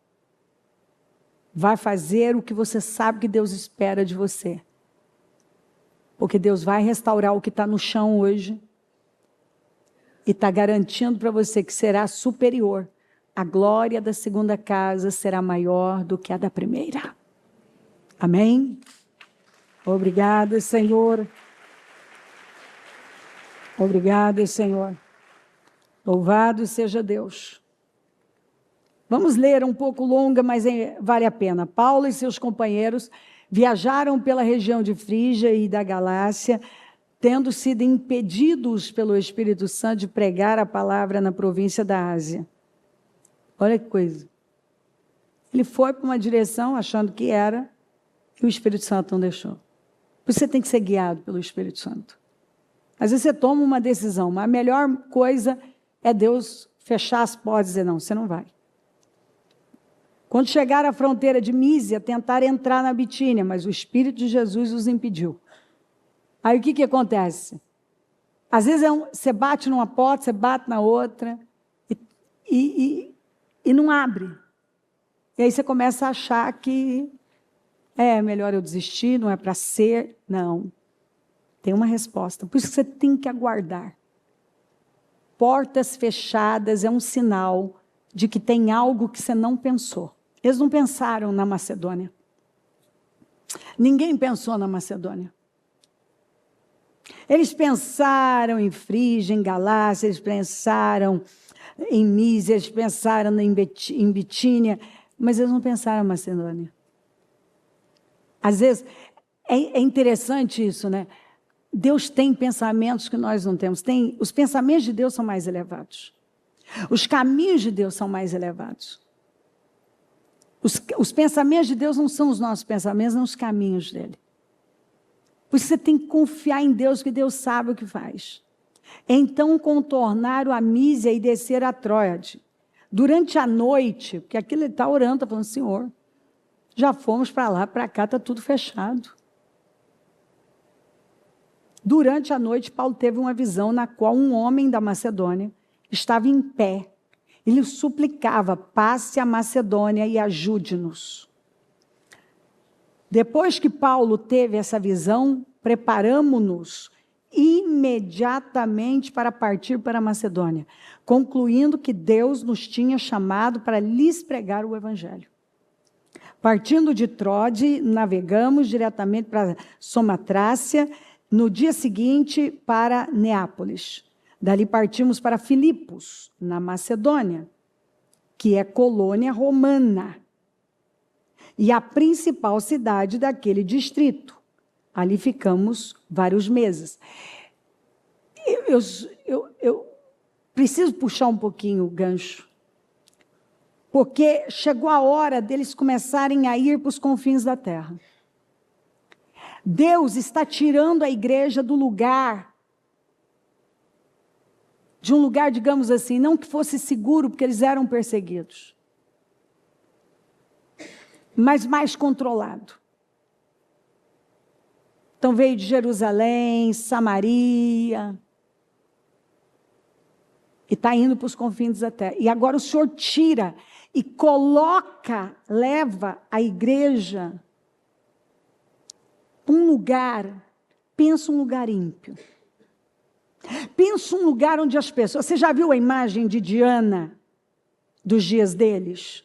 Vai fazer o que você sabe que Deus espera de você. Porque Deus vai restaurar o que está no chão hoje. E está garantindo para você que será superior. A glória da segunda casa será maior do que a da primeira. Amém? Obrigada, Senhor. Obrigada, Senhor. Louvado seja Deus. Vamos ler um pouco longa, mas vale a pena. Paulo e seus companheiros viajaram pela região de Frígia e da Galácia, tendo sido impedidos pelo Espírito Santo de pregar a palavra na província da Ásia. Olha que coisa. Ele foi para uma direção achando que era, e o Espírito Santo não deixou. Você tem que ser guiado pelo Espírito Santo. Às vezes você toma uma decisão, mas a melhor coisa é Deus fechar as portas e dizer, não, você não vai. Quando chegaram à fronteira de Mísia, tentaram entrar na Bitínia, mas o Espírito de Jesus os impediu. Aí o que acontece? Às vezes você bate numa porta, você bate na outra, e não abre. E aí você começa a achar que é melhor eu desistir, não é para ser. Não. Tem uma resposta. Por isso que você tem que aguardar. Portas fechadas é um sinal de que tem algo que você não pensou. Eles não pensaram na Macedônia. Ninguém pensou na Macedônia. Eles pensaram em Frígia, em Galácia, eles pensaram em Mísia, eles pensaram em Bitínia, mas eles não pensaram em Macedônia. Às vezes, é interessante isso, né? Deus tem pensamentos que nós não temos. Os pensamentos de Deus são mais elevados. Os caminhos de Deus são mais elevados. Os pensamentos de Deus não são os nossos pensamentos, não os caminhos dele. Por isso você tem que confiar em Deus, que Deus sabe o que faz. Então contornaram a Mísia e desceram a Tróade. Durante a noite, porque aquilo ele está orando, está falando, Senhor, já fomos para lá, para cá, está tudo fechado. Durante a noite, Paulo teve uma visão na qual um homem da Macedônia estava em pé. Ele suplicava, passe a Macedônia e ajude-nos. Depois que Paulo teve essa visão, preparamo-nos imediatamente para partir para a Macedônia, concluindo que Deus nos tinha chamado para lhes pregar o Evangelho. Partindo de Tróade, navegamos diretamente para Samotrácia, no dia seguinte para Neápolis. Dali partimos para Filipos, na Macedônia, que é colônia romana, e a principal cidade daquele distrito. Ali ficamos vários meses. Eu preciso puxar um pouquinho o gancho, porque chegou a hora deles começarem a ir para os confins da terra. Deus está tirando a igreja do lugar, de um lugar, digamos assim, não que fosse seguro, porque eles eram perseguidos, mas mais controlado. Então veio de Jerusalém, Samaria, e está indo para os confins da terra. E agora o Senhor tira e coloca, leva a igreja um lugar, pensa um lugar ímpio. Pensa um lugar onde as pessoas... Você já viu a imagem de Diana dos dias deles?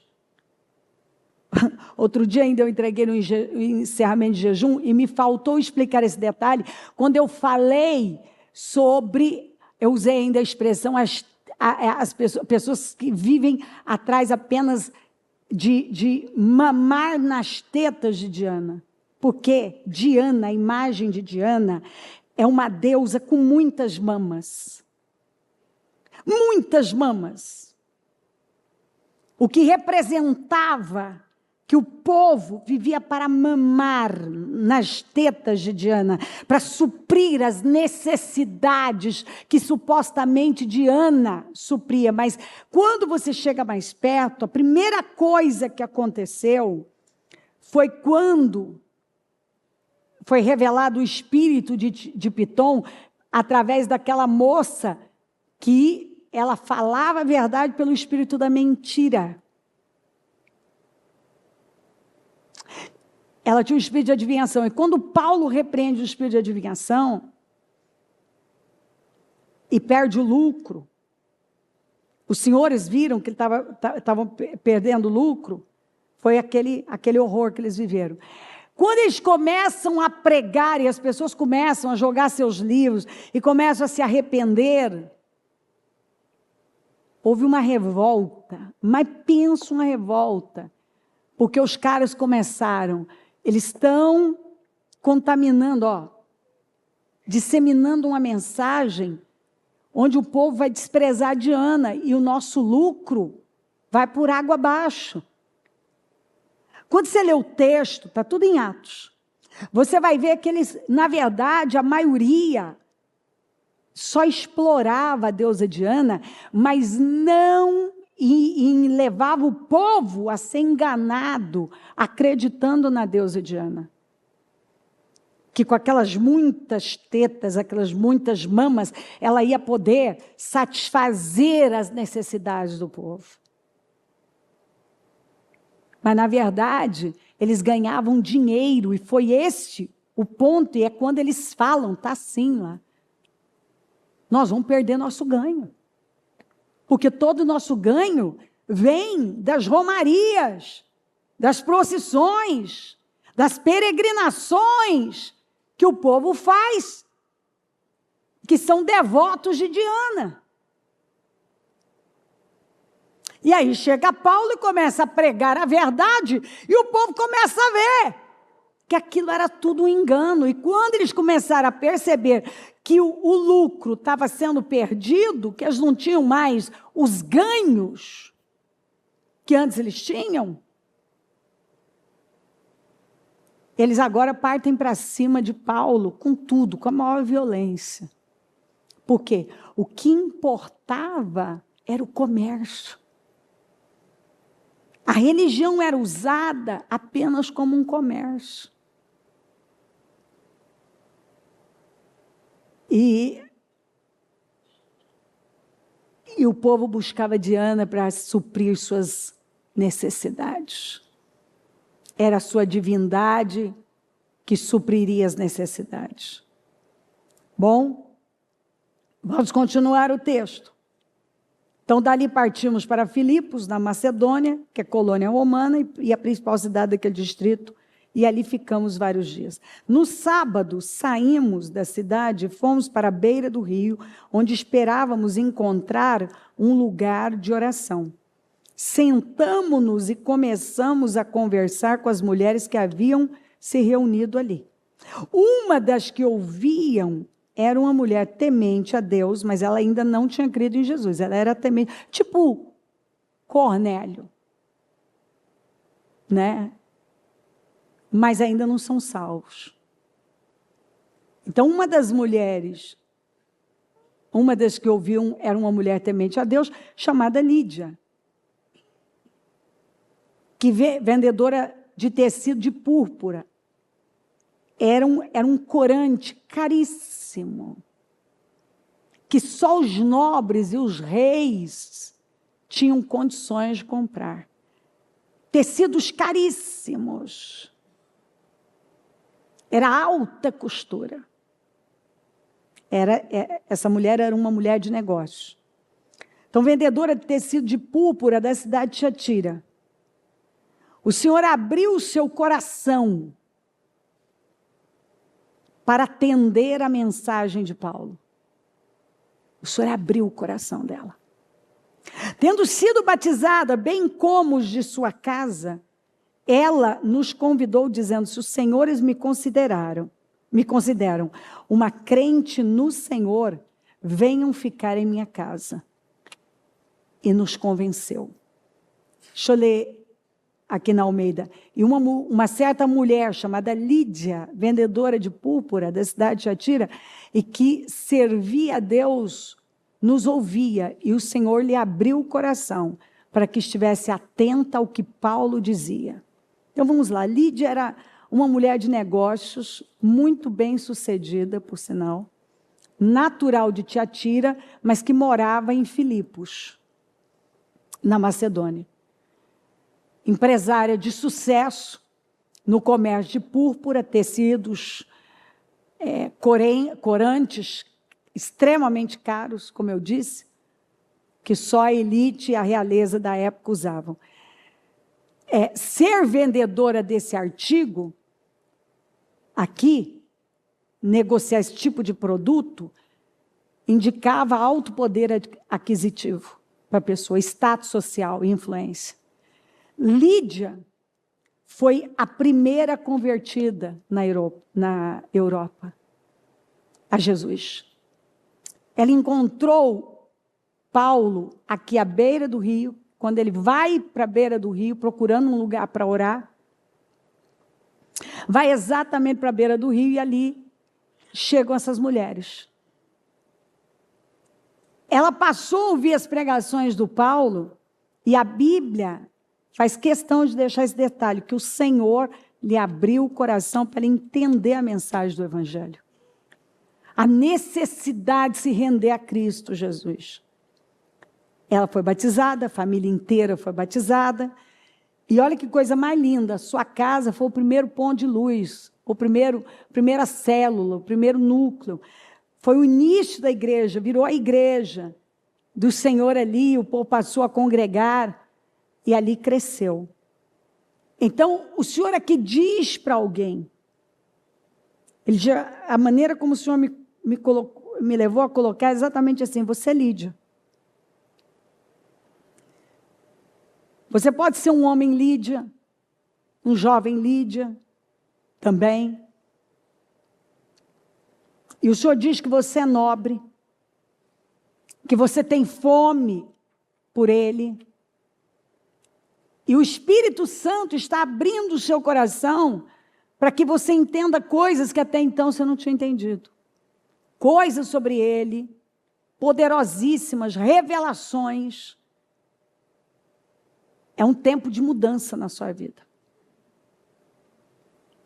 Outro dia ainda eu entreguei no encerramento de jejum e me faltou explicar esse detalhe. Quando eu falei sobre... Eu usei ainda a expressão as pessoas que vivem atrás apenas de mamar nas tetas de Diana. Porque Diana, a imagem de Diana, é uma deusa com muitas mamas. Muitas mamas. O que representava que o povo vivia para mamar nas tetas de Diana, para suprir as necessidades que supostamente Diana supria. Mas quando você chega mais perto, a primeira coisa que aconteceu foi quando foi revelado o espírito de Pitom, através daquela moça que ela falava a verdade pelo espírito da mentira. Ela tinha um espírito de adivinhação. E quando Paulo repreende o espírito de adivinhação e perde o lucro, os senhores viram que estavam perdendo lucro, foi aquele horror que eles viveram. Quando eles começam a pregar e as pessoas começam a jogar seus livros e começam a se arrepender, houve uma revolta, mas pensa uma revolta, porque os caras começaram, eles estão contaminando, disseminando uma mensagem onde o povo vai desprezar Diana e o nosso lucro vai por água abaixo. Quando você lê o texto, está tudo em Atos, você vai ver que eles, na verdade, a maioria só explorava a deusa Diana, mas não levava o povo a ser enganado, acreditando na deusa Diana. Que com aquelas muitas tetas, aquelas muitas mamas, ela ia poder satisfazer as necessidades do povo. Mas, na verdade, eles ganhavam dinheiro, e foi este o ponto, e é quando eles falam, está assim lá. Nós vamos perder nosso ganho. Porque todo o nosso ganho vem das romarias, das procissões, das peregrinações que o povo faz, que são devotos de Diana. E aí chega Paulo e começa a pregar a verdade, e o povo começa a ver que aquilo era tudo um engano. E quando eles começaram a perceber que o lucro estava sendo perdido, que eles não tinham mais os ganhos que antes eles tinham, eles agora partem para cima de Paulo com tudo, com a maior violência. Por quê? O que importava era o comércio. A religião era usada apenas como um comércio. E o povo buscava Diana para suprir suas necessidades. Era a sua divindade que supriria as necessidades. Bom, vamos continuar o texto. Então, dali partimos para Filipos, na Macedônia, que é colônia romana e a principal cidade daquele distrito, e ali ficamos vários dias. No sábado, saímos da cidade e fomos para a beira do rio, onde esperávamos encontrar um lugar de oração. Sentamo-nos e começamos a conversar com as mulheres que haviam se reunido ali. Uma das que ouviam era uma mulher temente a Deus, mas ela ainda não tinha crido em Jesus. Ela era temente, tipo Cornélio, né? Mas ainda não são salvos. Então, uma das mulheres, uma das que ouviam era uma mulher temente a Deus, chamada Lídia, que vendedora de tecido de púrpura. Era um corante caríssimo, que só os nobres e os reis tinham condições de comprar. Tecidos caríssimos. Era alta costura. Essa mulher era uma mulher de negócios. Então, vendedora de tecido de púrpura da cidade de Tiatira. O Senhor abriu o seu coração para atender a mensagem de Paulo. O Senhor abriu o coração dela. Tendo sido batizada, bem como os de sua casa, ela nos convidou dizendo: se os senhores me consideram uma crente no Senhor, venham ficar em minha casa. E nos convenceu. Deixa eu ler aqui na Almeida. E uma certa mulher chamada Lídia, vendedora de púrpura da cidade de Tiatira, e que servia a Deus, nos ouvia, e o Senhor lhe abriu o coração para que estivesse atenta ao que Paulo dizia. Então vamos lá. Lídia era uma mulher de negócios, muito bem sucedida, por sinal, natural de Tiatira, mas que morava em Filipos, na Macedônia. Empresária de sucesso no comércio de púrpura, tecidos, corantes, extremamente caros, como eu disse, que só a elite e a realeza da época usavam. Ser vendedora desse artigo, aqui, negociar esse tipo de produto, indicava alto poder aquisitivo para a pessoa, status social e influência. Lídia foi a primeira convertida na Europa a Jesus. Ela encontrou Paulo aqui à beira do rio, quando ele vai para a beira do rio, procurando um lugar para orar, vai exatamente para a beira do rio e ali chegam essas mulheres. Ela passou a ouvir as pregações do Paulo e a Bíblia faz questão de deixar esse detalhe, que o Senhor lhe abriu o coração para entender a mensagem do Evangelho. A necessidade de se render a Cristo Jesus. Ela foi batizada, a família inteira foi batizada. E olha que coisa mais linda, a sua casa foi o primeiro ponto de luz, primeira célula, o primeiro núcleo. Foi o início da igreja, virou a igreja do Senhor ali, o povo passou a congregar. E ali cresceu. Então, o Senhor aqui diz para alguém, a maneira como o Senhor me levou a colocar é exatamente assim: você é Lídia. Você pode ser um homem Lídia, um jovem Lídia também. E o Senhor diz que você é nobre, que você tem fome por Ele. E o Espírito Santo está abrindo o seu coração para que você entenda coisas que até então você não tinha entendido. Coisas sobre Ele, poderosíssimas, revelações. É um tempo de mudança na sua vida.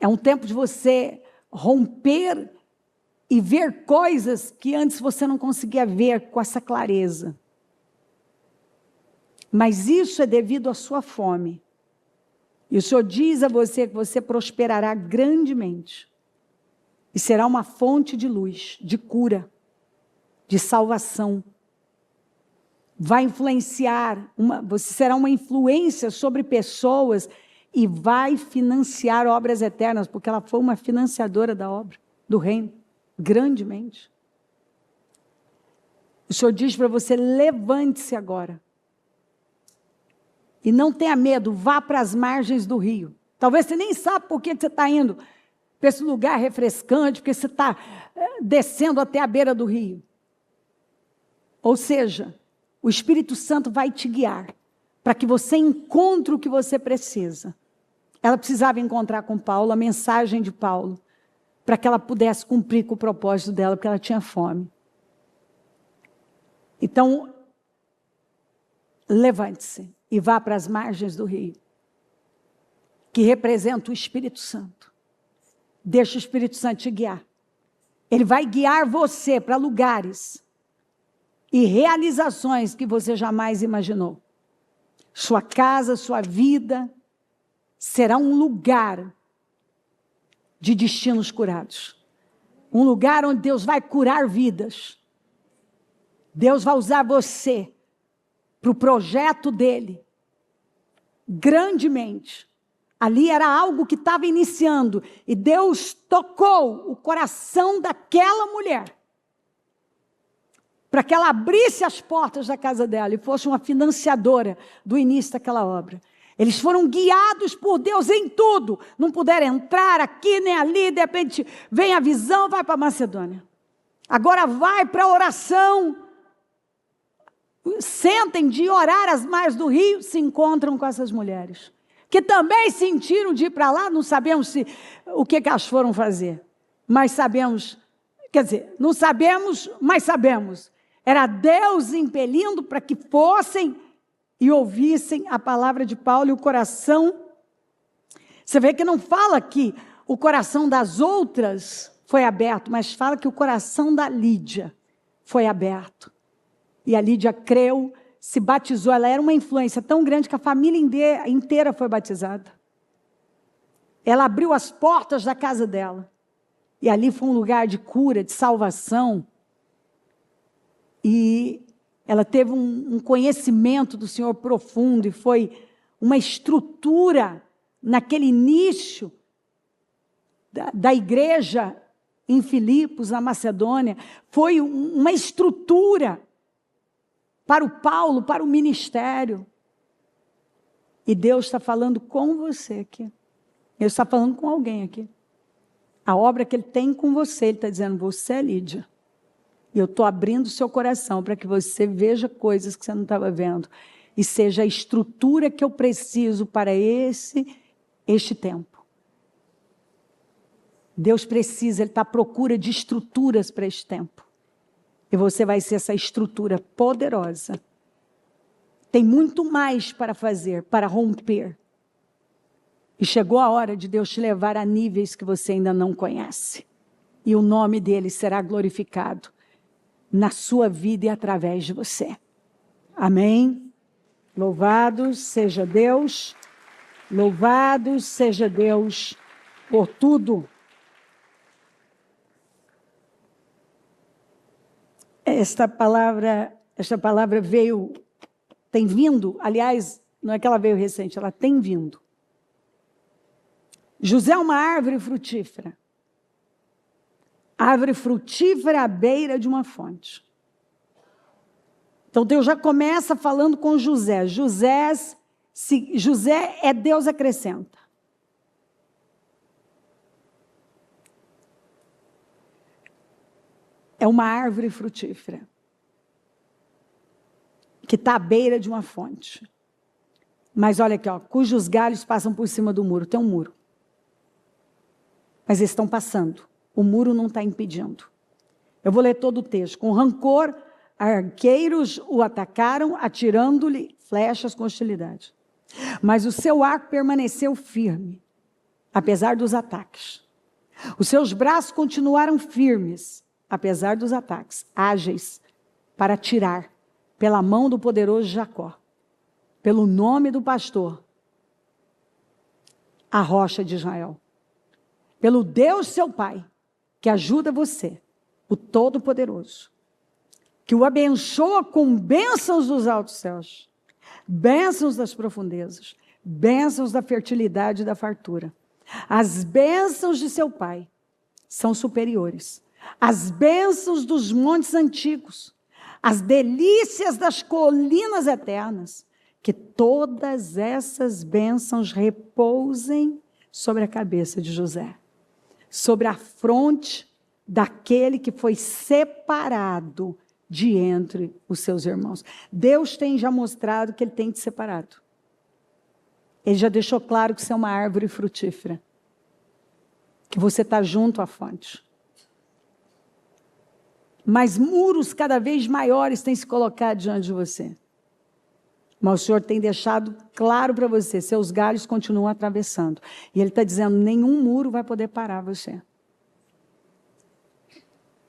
É um tempo de você romper e ver coisas que antes você não conseguia ver com essa clareza. Mas isso é devido à sua fome. E o Senhor diz a você que você prosperará grandemente. E será uma fonte de luz, de cura, de salvação. Vai influenciar, você será uma influência sobre pessoas e vai financiar obras eternas, porque ela foi uma financiadora da obra, do reino, grandemente. O Senhor diz para você: levante-se agora. E não tenha medo, vá para as margens do rio. Talvez você nem sabe por que você está indo para esse lugar refrescante, porque você está descendo até a beira do rio. Ou seja, o Espírito Santo vai te guiar para que você encontre o que você precisa. Ela precisava encontrar com Paulo a mensagem de Paulo, para que ela pudesse cumprir com o propósito dela, porque ela tinha fome. Então, levante-se e vá para as margens do rio, que representa o Espírito Santo. Deixa o Espírito Santo te guiar. Ele vai guiar você para lugares e realizações que você jamais imaginou. Sua casa, sua vida será um lugar de destinos curados. Um lugar onde Deus vai curar vidas. Deus vai usar você para o projeto dele, grandemente. Ali era algo que estava iniciando, e Deus tocou o coração daquela mulher, para que ela abrisse as portas da casa dela, e fosse uma financiadora do início daquela obra. Eles foram guiados por Deus em tudo, não puderam entrar aqui nem ali, de repente vem a visão, vai para Macedônia. Agora vai para a oração. Sentem de orar às margens do rio, se encontram com essas mulheres, que também sentiram de ir para lá. Não sabemos o que elas foram fazer, mas sabemos, quer dizer, não sabemos, mas sabemos, era Deus impelindo para que fossem e ouvissem a palavra de Paulo. E o coração, você vê que não fala que o coração das outras foi aberto, mas fala que o coração da Lídia foi aberto. E a Lídia creu, se batizou. Ela era uma influência tão grande que a família inteira foi batizada. Ela abriu as portas da casa dela. E ali foi um lugar de cura, de salvação. E ela teve um conhecimento do Senhor profundo. E foi uma estrutura naquele início da igreja em Filipos, na Macedônia. Foi uma estrutura para o Paulo, para o ministério. E Deus está falando com você aqui. Ele está falando com alguém aqui. A obra que Ele tem com você, Ele está dizendo: você é Lídia. E eu estou abrindo o seu coração para que você veja coisas que você não estava vendo. E seja a estrutura que eu preciso para este tempo. Deus precisa, Ele está à procura de estruturas para este tempo. E você vai ser essa estrutura poderosa. Tem muito mais para fazer, para romper. E chegou a hora de Deus te levar a níveis que você ainda não conhece. E o nome dele será glorificado na sua vida e através de você. Amém? Louvado seja Deus. Louvado seja Deus por tudo. Esta palavra tem vindo, aliás, não é que ela veio recente, ela tem vindo. José é uma árvore frutífera. Árvore frutífera à beira de uma fonte. Então Deus já começa falando com José. José é Deus acrescenta. É uma árvore frutífera que está à beira de uma fonte. Mas olha aqui, ó, cujos galhos passam por cima do muro. Tem um muro. Mas eles estão passando. O muro não está impedindo. Eu vou ler todo o texto. Com rancor, arqueiros o atacaram, atirando-lhe flechas com hostilidade. Mas o seu arco permaneceu firme, apesar dos ataques. Os seus braços continuaram firmes, apesar dos ataques, ágeis para atirar pela mão do poderoso Jacó, pelo nome do pastor, a rocha de Israel, pelo Deus seu pai, que ajuda você, o Todo-Poderoso, que o abençoa com bênçãos dos altos céus, bênçãos das profundezas, bênçãos da fertilidade e da fartura. As bênçãos de seu pai são superiores às bênçãos dos montes antigos, as delícias das colinas eternas, que todas essas bênçãos repousem sobre a cabeça de José, sobre a fronte daquele que foi separado de entre os seus irmãos. Deus tem já mostrado que ele tem te separado. Ele já deixou claro que você é uma árvore frutífera, que você está junto à fonte. Mas muros cada vez maiores têm se colocado diante de você. Mas o Senhor tem deixado claro para você, seus galhos continuam atravessando. E Ele está dizendo, nenhum muro vai poder parar você.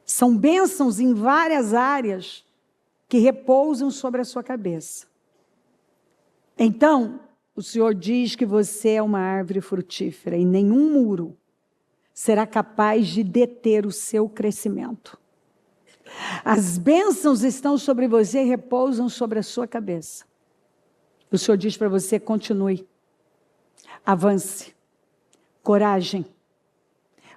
São bênçãos em várias áreas que repousam sobre a sua cabeça. Então, o Senhor diz que você é uma árvore frutífera e nenhum muro será capaz de deter o seu crescimento. As bênçãos estão sobre você e repousam sobre a sua cabeça. O Senhor diz para você, continue, avance, coragem.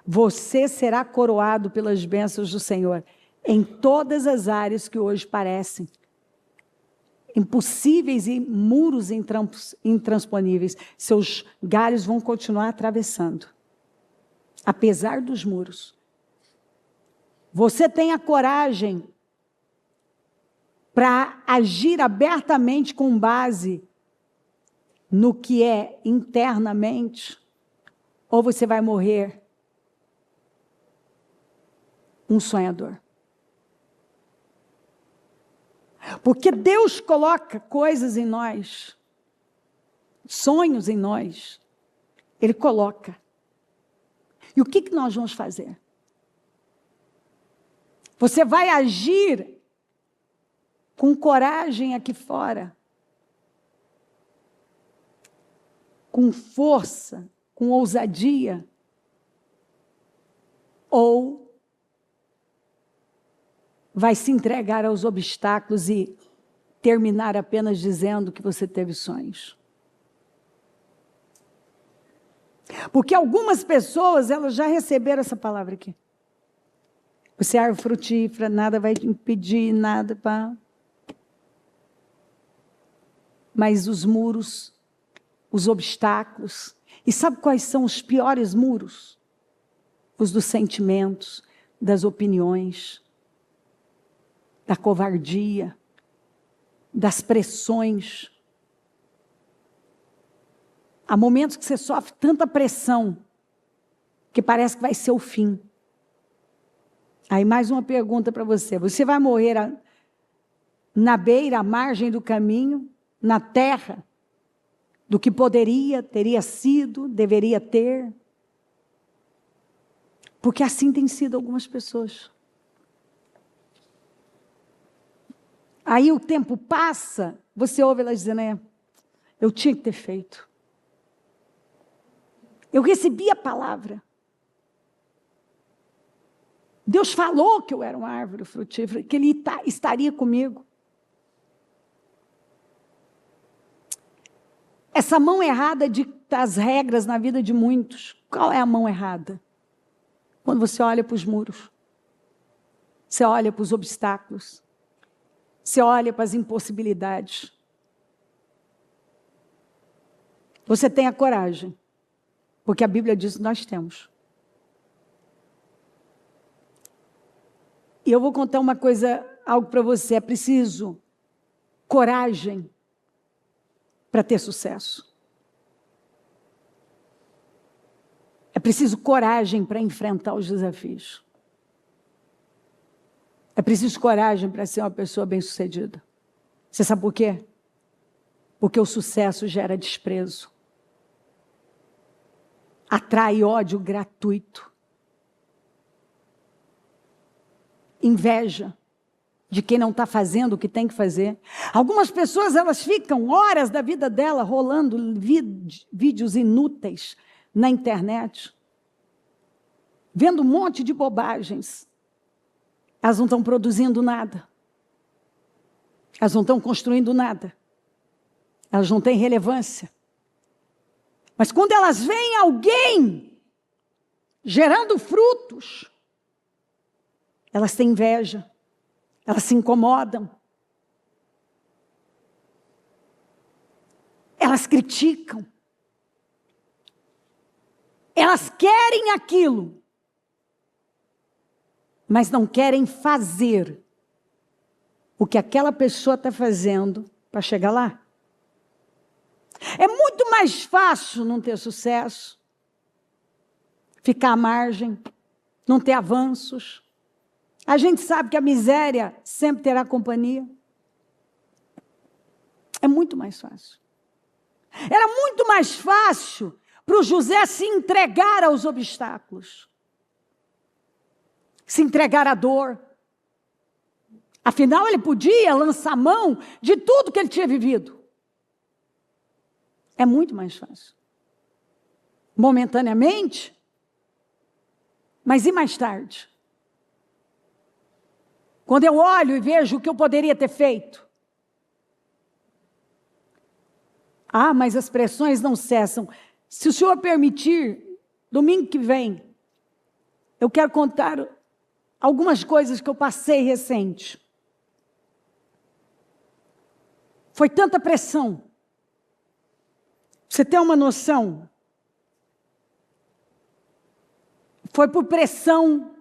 Você será coroado pelas bênçãos do Senhor em todas as áreas que hoje parecem impossíveis e muros intransponíveis. Seus galhos vão continuar atravessando, apesar dos muros. Você tem a coragem para agir abertamente com base no que é internamente, ou você vai morrer um sonhador? Porque Deus coloca coisas em nós, sonhos em nós, Ele coloca. E o que nós vamos fazer? Você vai agir com coragem aqui fora, com força, com ousadia, ou vai se entregar aos obstáculos e terminar apenas dizendo que você teve sonhos? Porque algumas pessoas, elas já receberam essa palavra aqui. Você é árvore frutífera, nada vai te impedir, nada para... Mas os muros, os obstáculos, e sabe quais são os piores muros? Os dos sentimentos, das opiniões, da covardia, das pressões. Há momentos que você sofre tanta pressão, que parece que vai ser o fim. Aí mais uma pergunta para você. Você vai morrer na beira, à margem do caminho, na terra, do que poderia, teria sido, deveria ter? Porque assim tem sido algumas pessoas. Aí o tempo passa, você ouve elas dizendo, eu tinha que ter feito. Eu recebi a palavra. Deus falou que eu era uma árvore frutífera, que Ele estaria comigo. Essa mão errada de dita as regras na vida de muitos. Qual é a mão errada? Quando você olha para os muros, você olha para os obstáculos, você olha para as impossibilidades. Você tem a coragem, porque a Bíblia diz que nós temos. E eu vou contar uma coisa, algo para você. É preciso coragem para ter sucesso. É preciso coragem para enfrentar os desafios. É preciso coragem para ser uma pessoa bem-sucedida. Você sabe por quê? Porque o sucesso gera desprezo. Atrai ódio gratuito. Inveja de quem não está fazendo o que tem que fazer. Algumas pessoas, elas ficam horas da vida dela rolando vídeos inúteis na internet, vendo um monte de bobagens. Elas não estão produzindo nada. Elas não estão construindo nada. Elas não têm relevância. Mas quando elas veem alguém gerando frutos, elas têm inveja. Elas se incomodam. Elas criticam. Elas querem aquilo, mas não querem fazer o que aquela pessoa está fazendo para chegar lá. É muito mais fácil não ter sucesso, ficar à margem, não ter avanços. A gente sabe que a miséria sempre terá companhia. É muito mais fácil. Era muito mais fácil para o José se entregar aos obstáculos, se entregar à dor. Afinal, ele podia lançar mão de tudo que ele tinha vivido. É muito mais fácil. Momentaneamente, mas e mais tarde? Quando eu olho e vejo o que eu poderia ter feito. Ah, mas as pressões não cessam. Se o Senhor permitir, domingo que vem, eu quero contar algumas coisas que eu passei recente. Foi tanta pressão. Pra você ter uma noção, foi por pressão,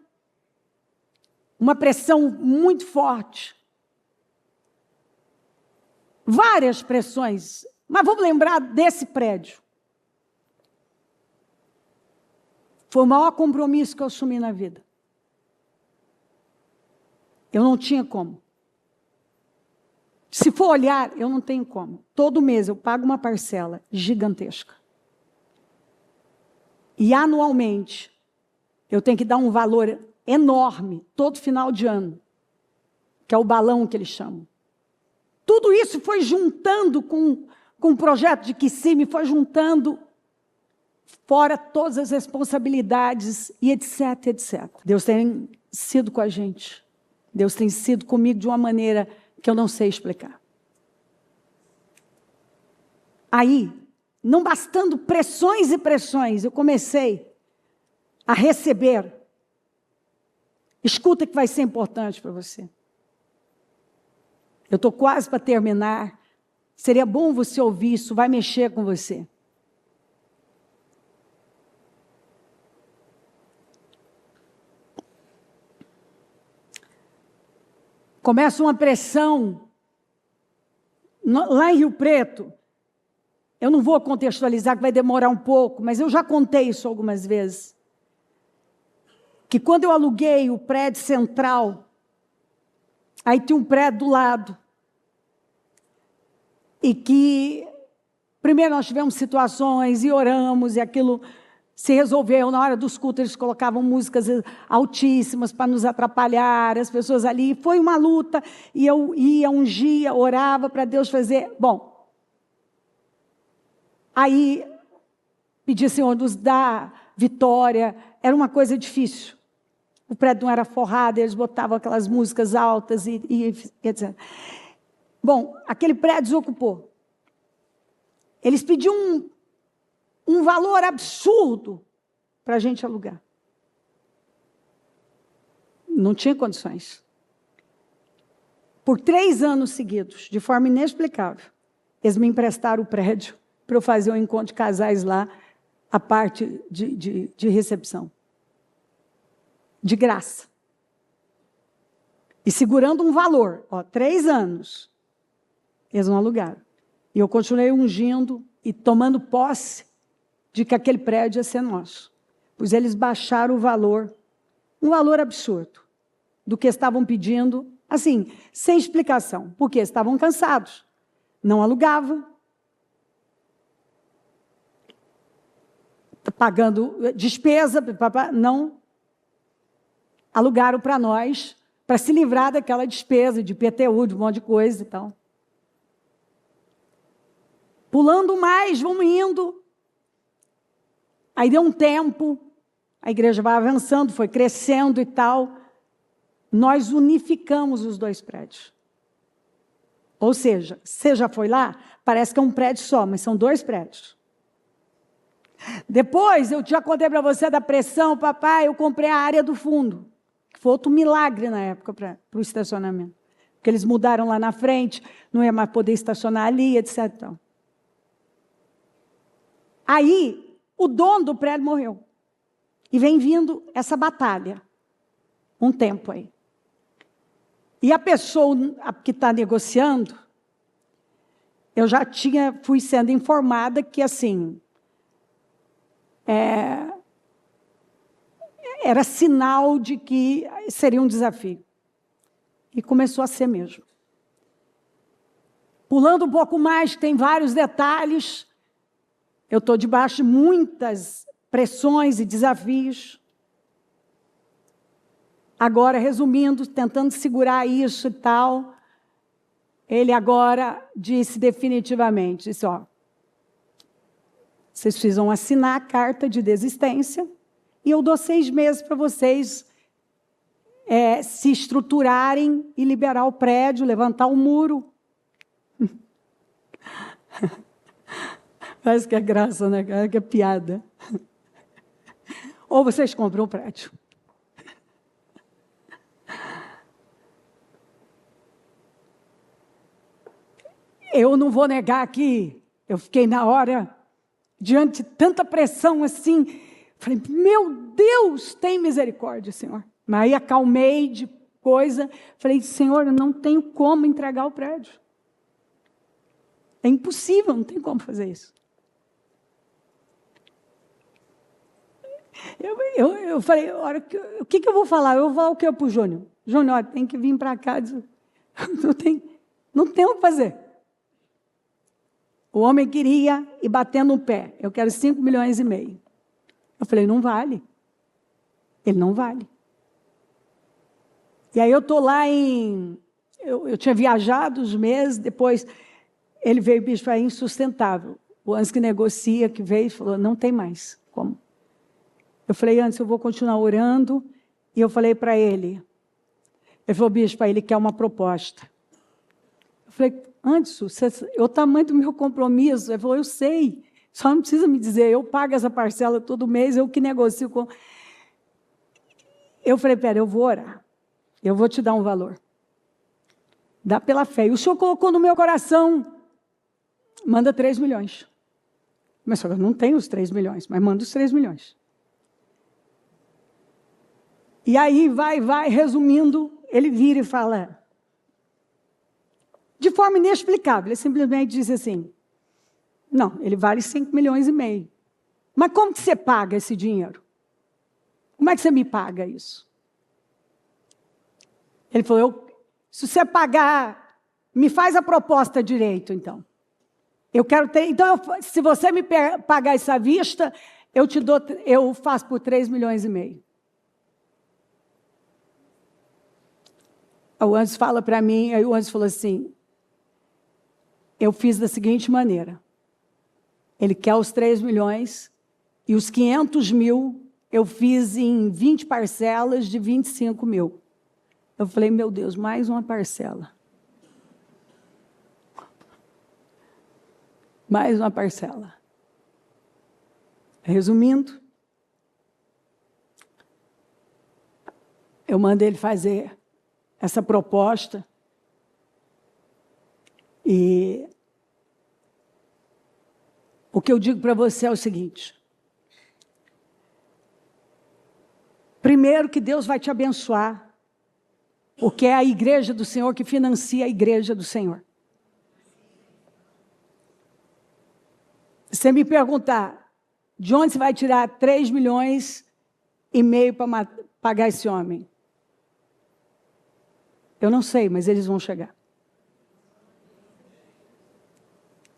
uma pressão muito forte. Várias pressões, mas vamos lembrar desse prédio. Foi o maior compromisso que eu assumi na vida. Eu não tinha como. Se for olhar, eu não tenho como. Todo mês eu pago uma parcela gigantesca. E anualmente, eu tenho que dar um valor enorme, todo final de ano, que é o balão que eles chamam. Tudo isso foi juntando com o projeto de Kissimmee, foi juntando, fora todas as responsabilidades, e etc, etc. Deus tem sido com a gente. Deus tem sido comigo de uma maneira que eu não sei explicar. Aí, não bastando pressões e pressões, eu comecei a receber. Escuta que vai ser importante para você. Eu estou quase para terminar. Seria bom você ouvir isso, vai mexer com você. Começa uma pressão lá em Rio Preto. Eu não vou contextualizar, que vai demorar um pouco, mas eu já contei isso algumas vezes. Que quando eu aluguei o prédio central, aí tinha um prédio do lado. E que, primeiro nós tivemos situações e oramos, e aquilo se resolveu. Na hora dos cultos, eles colocavam músicas altíssimas para nos atrapalhar, as pessoas ali. Foi uma luta, e eu ia, ungia, orava para Deus fazer. Bom, aí pedi, Senhor, nos dá vitória. Era uma coisa difícil. O prédio não era forrado, eles botavam aquelas músicas altas e etc. Bom, aquele prédio desocupou. Eles pediam um valor absurdo para a gente alugar. Não tinha condições. Por 3 anos seguidos, de forma inexplicável, eles me emprestaram o prédio para eu fazer um encontro de casais lá, a parte de recepção. De graça. E segurando um valor, 3 anos, eles não alugaram. E eu continuei ungindo e tomando posse de que aquele prédio ia ser nosso. Pois eles baixaram o valor, um valor absurdo, do que estavam pedindo, assim, sem explicação, porque estavam cansados, não alugavam, pagando despesa, não alugaram para nós, para se livrar daquela despesa de IPTU, de um monte de coisa e tal. Pulando mais, vamos indo. Aí deu um tempo, a igreja vai avançando, foi crescendo e tal. Nós unificamos os 2 prédios. Ou seja, você já foi lá? Parece que é um prédio só, mas são 2 prédios. Depois, eu já contei para você da pressão, papai, eu comprei a área do fundo. Que foi outro milagre na época para o estacionamento. Porque eles mudaram lá na frente, não ia mais poder estacionar ali, etc. Então. Aí, o dono do prédio morreu. E vem vindo essa batalha. Um tempo aí. E a pessoa que está negociando, eu já fui sendo informada que, assim, era sinal de que seria um desafio. E começou a ser mesmo. Pulando um pouco mais, tem vários detalhes. Eu estou debaixo de muitas pressões e desafios. Agora, resumindo, tentando segurar isso e tal, ele agora disse definitivamente, disse, vocês precisam assinar a carta de desistência e eu dou 6 meses para vocês se estruturarem e liberar o prédio, levantar o muro. Parece que é graça, né? Que é piada. Ou vocês compram o prédio. Eu não vou negar que eu fiquei na hora, diante de tanta pressão assim, falei, meu Deus, tem misericórdia, Senhor. Mas aí acalmei de coisa, falei, Senhor, eu não tenho como entregar o prédio. É impossível, não tem como fazer isso. Eu falei, o que eu vou falar? Eu vou falar o que para o Júnior? Júnior, tem que vir para cá. Não tem o que fazer. O homem queria ir batendo o pé. Eu quero 5,5 milhões. Eu falei, não vale. Ele não vale. E aí eu estou lá eu tinha viajado uns meses, depois ele veio, bicho, é insustentável. O Antes que negocia, que veio, falou, não tem mais como. Eu falei, antes eu vou continuar orando, e eu falei para ele falou, bispo, ele quer uma proposta. Eu falei, antes, o tamanho do meu compromisso, ele falou, eu sei, só não precisa me dizer, eu pago essa parcela todo mês, eu que negocio com... Eu falei, pera, eu vou orar, eu vou te dar um valor. Dá pela fé. E o Senhor colocou no meu coração, manda 3 milhões. Mas eu não tenho os 3 milhões, mas manda os 3 milhões. E aí, vai, resumindo, ele vira e fala, de forma inexplicável, ele simplesmente diz assim, não, ele vale 5,5 milhões. Mas como que você paga esse dinheiro? Como é que você me paga isso? Ele falou, se você pagar, me faz a proposta direito, então. Eu quero ter, então, se você me pagar essa vista, eu faço por 3,5 milhões. O Andes fala para mim, aí o Andes falou assim, eu fiz da seguinte maneira, ele quer os 3 milhões e os 500 mil eu fiz em 20 parcelas de 25 mil. Eu falei, meu Deus, mais uma parcela. Mais uma parcela. Resumindo, eu mandei ele fazer essa proposta e o que eu digo para você é o seguinte: primeiro, que Deus vai te abençoar, porque é a igreja do Senhor que financia a igreja do Senhor. Se você me perguntar, de onde você vai tirar 3,5 milhões para pagar esse homem? Eu não sei, mas eles vão chegar.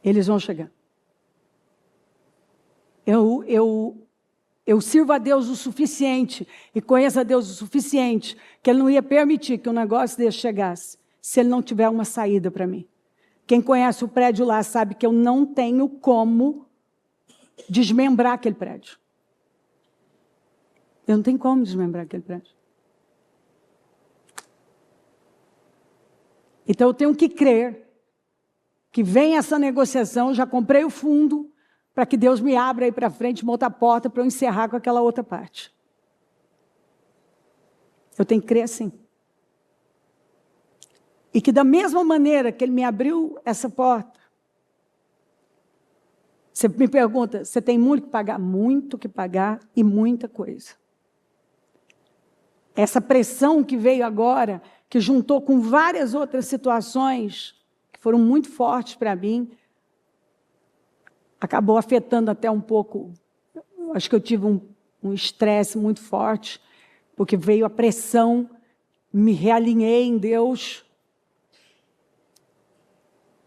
Eles vão chegar. Eu sirvo a Deus o suficiente e conheço a Deus o suficiente que Ele não ia permitir que um negócio desse chegasse se Ele não tiver uma saída para mim. Quem conhece o prédio lá sabe que eu não tenho como desmembrar aquele prédio. Eu não tenho como desmembrar aquele prédio. Então eu tenho que crer que vem essa negociação, já comprei o fundo, para que Deus me abra aí para frente, monta a porta para eu encerrar com aquela outra parte. Eu tenho que crer assim. E que da mesma maneira que Ele me abriu essa porta, você me pergunta, você tem muito que pagar? Muito que pagar e muita coisa. Essa pressão que veio agora, que juntou com várias outras situações, que foram muito fortes para mim, acabou afetando até um pouco. Acho que eu tive um estresse muito forte, porque veio a pressão, me realinhei em Deus,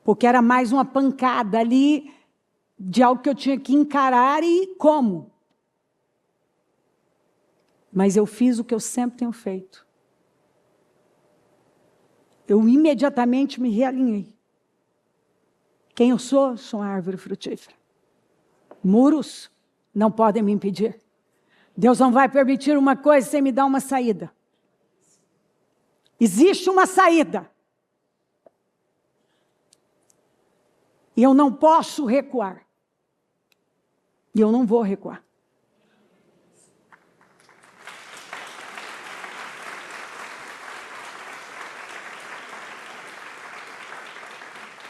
porque era mais uma pancada ali, de algo que eu tinha que encarar e como. Mas eu fiz o que eu sempre tenho feito. Eu imediatamente me realinhei. Quem eu sou? Sou uma árvore frutífera. Muros não podem me impedir. Deus não vai permitir uma coisa sem me dar uma saída. Existe uma saída. E eu não posso recuar. E eu não vou recuar.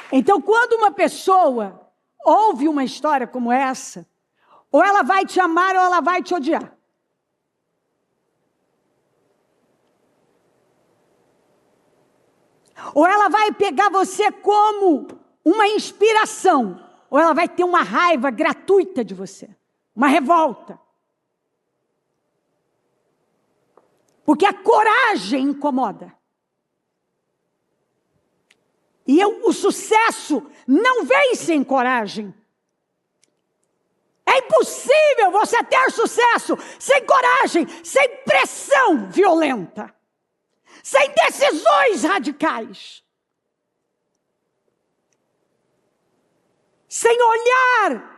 Então, quando uma pessoa ouve uma história como essa, ou ela vai te amar ou ela vai te odiar. Ou ela vai pegar você como uma inspiração, ou ela vai ter uma raiva gratuita de você, uma revolta. Porque a coragem incomoda. E o sucesso não vem sem coragem. É impossível você ter sucesso sem coragem, sem pressão violenta, sem decisões radicais, sem olhar.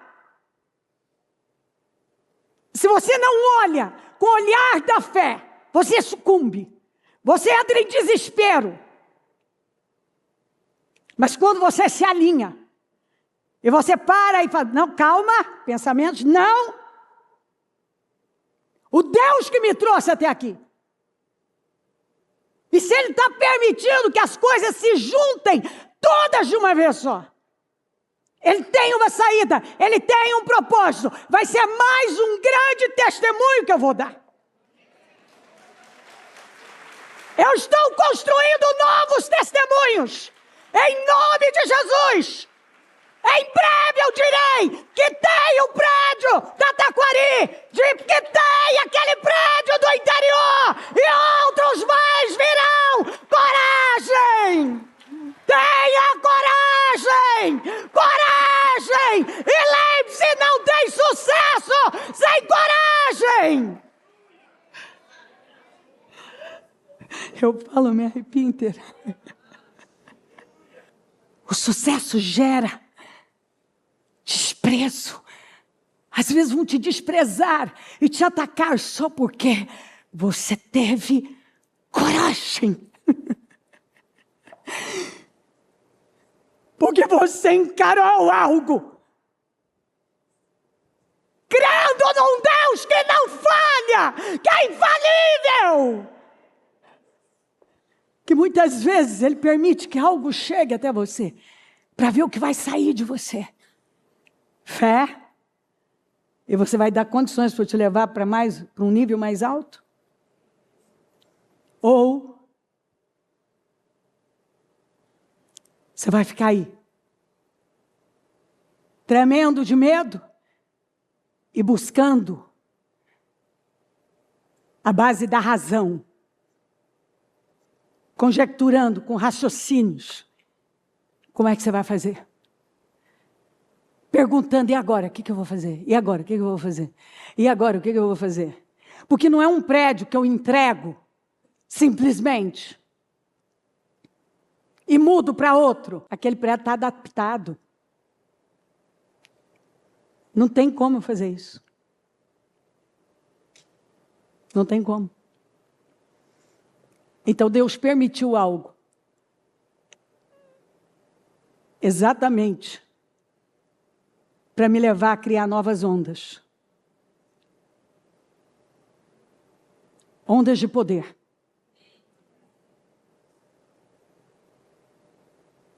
Se você não olha com o olhar da fé, você sucumbe, você entra em desespero. Mas quando você se alinha, e você para e fala, não, calma, pensamentos, não. O Deus que me trouxe até aqui. E se Ele está permitindo que as coisas se juntem todas de uma vez só, Ele tem uma saída, Ele tem um propósito. Vai ser mais um grande testemunho que eu vou dar. Eu estou construindo novos testemunhos. Em nome de Jesus. Em breve eu direi que tem o prédio da Taquari, que tem aquele prédio do interior e outros mais virão. Coragem! Tenha coragem! Coragem! E lembre-se, não tem sucesso sem coragem! Eu falo, me arrepio inteira. O sucesso gera desprezo. Às vezes vão te desprezar e te atacar só porque você teve coragem. Porque você encarou algo, crendo num Deus que não falha, que é infalível. Que muitas vezes Ele permite que algo chegue até você, para ver o que vai sair de você. Fé. E você vai dar condições para te levar para um nível mais alto? Ou você vai ficar aí, tremendo de medo e buscando a base da razão, conjecturando com raciocínios. Como é que você vai fazer? Perguntando, e agora, o que eu vou fazer? E agora, o que eu vou fazer? E agora, o que eu vou fazer? Porque não é um prédio que eu entrego, simplesmente, e mudo para outro. Aquele prédio está adaptado. Não tem como fazer isso. Não tem como. Então Deus permitiu algo. Exatamente para me levar a criar novas ondas. Ondas de poder.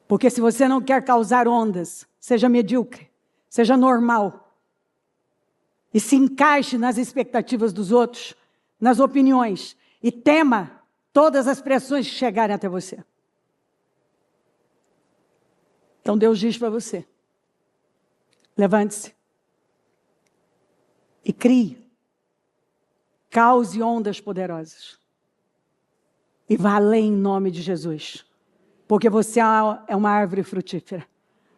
Porque se você não quer causar ondas, seja medíocre, seja normal, e se encaixe nas expectativas dos outros, nas opiniões, e tema todas as pressões que chegarem até você. Então Deus diz para você, levante-se e crie, cause ondas poderosas, e vá além em nome de Jesus, porque você é uma árvore frutífera.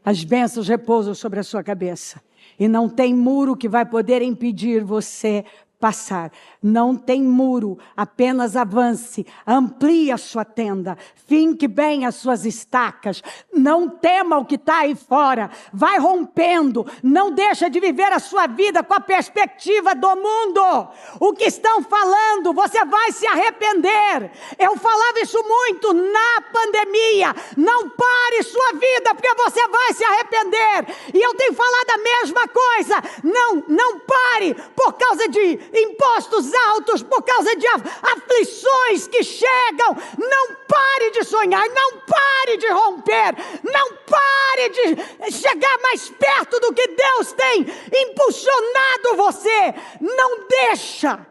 As bênçãos repousam sobre a sua cabeça, e não tem muro que vai poder impedir você passar. Não tem muro, apenas avance, amplie a sua tenda, finque bem as suas estacas, não tema o que está aí fora, vai rompendo, não deixa de viver a sua vida com a perspectiva do mundo. O que estão falando, você vai se arrepender. Eu falava isso muito na pandemia, não pare sua vida, porque você vai se arrepender. E eu tenho falado a mesma coisa, não pare por causa de impostos altos, por causa de aflições que chegam. Não pare de sonhar, não pare de romper, não pare de chegar mais perto do que Deus tem impulsionado você. Não deixa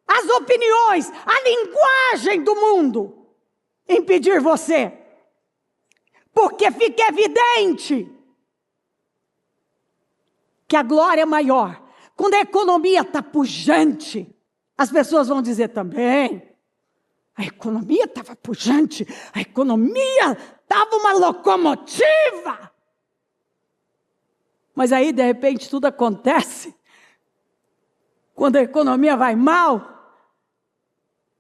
as opiniões, a linguagem do mundo impedir você, porque fica evidente que a glória é maior quando a economia está pujante. As pessoas vão dizer também, a economia estava pujante, a economia estava uma locomotiva. Mas aí, de repente, tudo acontece. Quando a economia vai mal,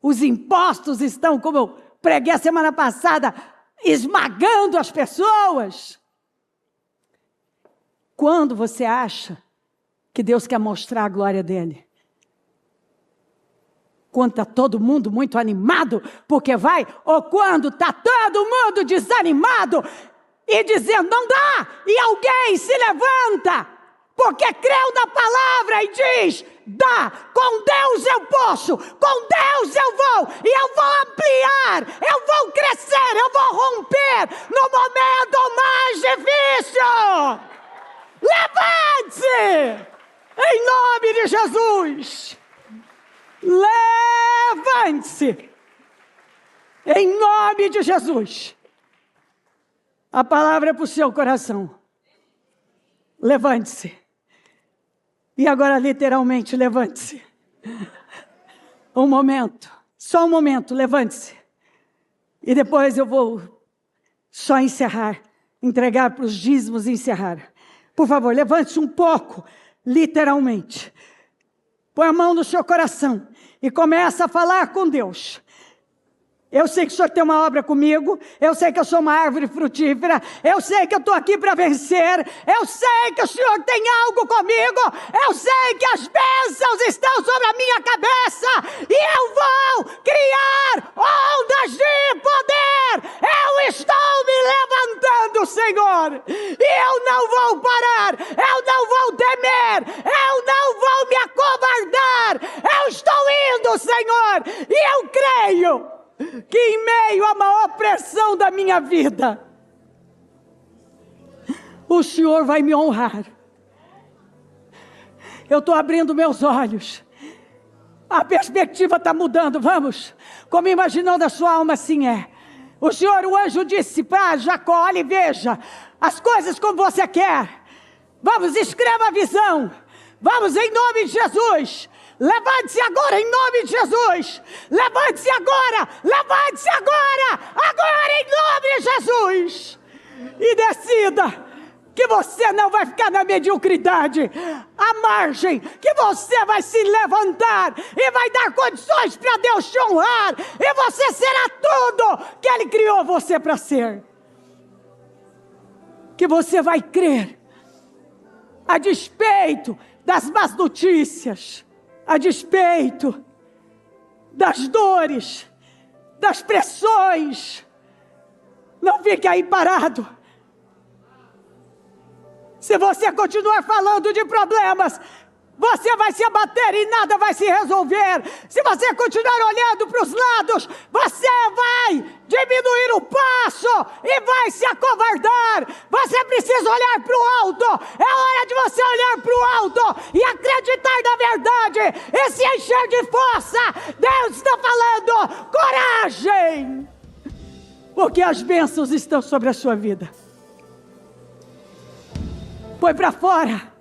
os impostos estão, como eu preguei a semana passada, esmagando as pessoas. Quando você acha que Deus quer mostrar a glória dele? Quando está todo mundo muito animado, porque vai, ou quando está todo mundo desanimado e dizendo, não dá, e alguém se levanta, porque creu na palavra e diz, dá, com Deus eu posso, com Deus eu vou, e eu vou ampliar, eu vou crescer, eu vou romper no momento mais difícil. Levante-se! Em nome de Jesus, levante-se, em nome de Jesus. A palavra é para o seu coração. Levante-se. E agora, literalmente, levante-se. Um momento, só um momento, levante-se. E depois eu vou só encerrar, entregar para os dízimos e encerrar. Por favor, levante-se um pouco. Literalmente, põe a mão no seu coração e começa a falar com Deus. Eu sei que o Senhor tem uma obra comigo, eu sei que eu sou uma árvore frutífera, eu sei que eu estou aqui para vencer, eu sei que o Senhor tem algo comigo, eu sei que as bênçãos estão sobre a minha cabeça, e eu vou criar ondas de poder. Eu estou me levantando, Senhor. Senhor, e eu não vou parar, eu não vou temer, eu não vou me acovardar, eu estou indo, Senhor, e eu creio que em meio à maior pressão da minha vida, o Senhor vai me honrar. Eu estou abrindo meus olhos, a perspectiva está mudando, vamos, como imaginando a sua alma, assim é. O Senhor, o anjo disse para Jacó: olhe e veja as coisas como você quer, vamos, escreva a visão, vamos, em nome de Jesus, levante-se agora em nome de Jesus, levante-se agora, agora em nome de Jesus, e decida que você não vai ficar na mediocridade, à margem, que você vai se levantar e vai dar condições para Deus te honrar, e você será tudo que Ele criou você para ser. Que você vai crer, a despeito das más notícias, a despeito das dores, das pressões. Não fique aí parado. Se você continuar falando de problemas, você vai se abater e nada vai se resolver. Se você continuar olhando para os lados, você vai diminuir o passo e vai se acovardar. Você precisa olhar para o alto. É hora de você olhar para o alto e acreditar na verdade e se encher de força. Deus está falando: coragem, porque as bênçãos estão sobre a sua vida. Põe para fora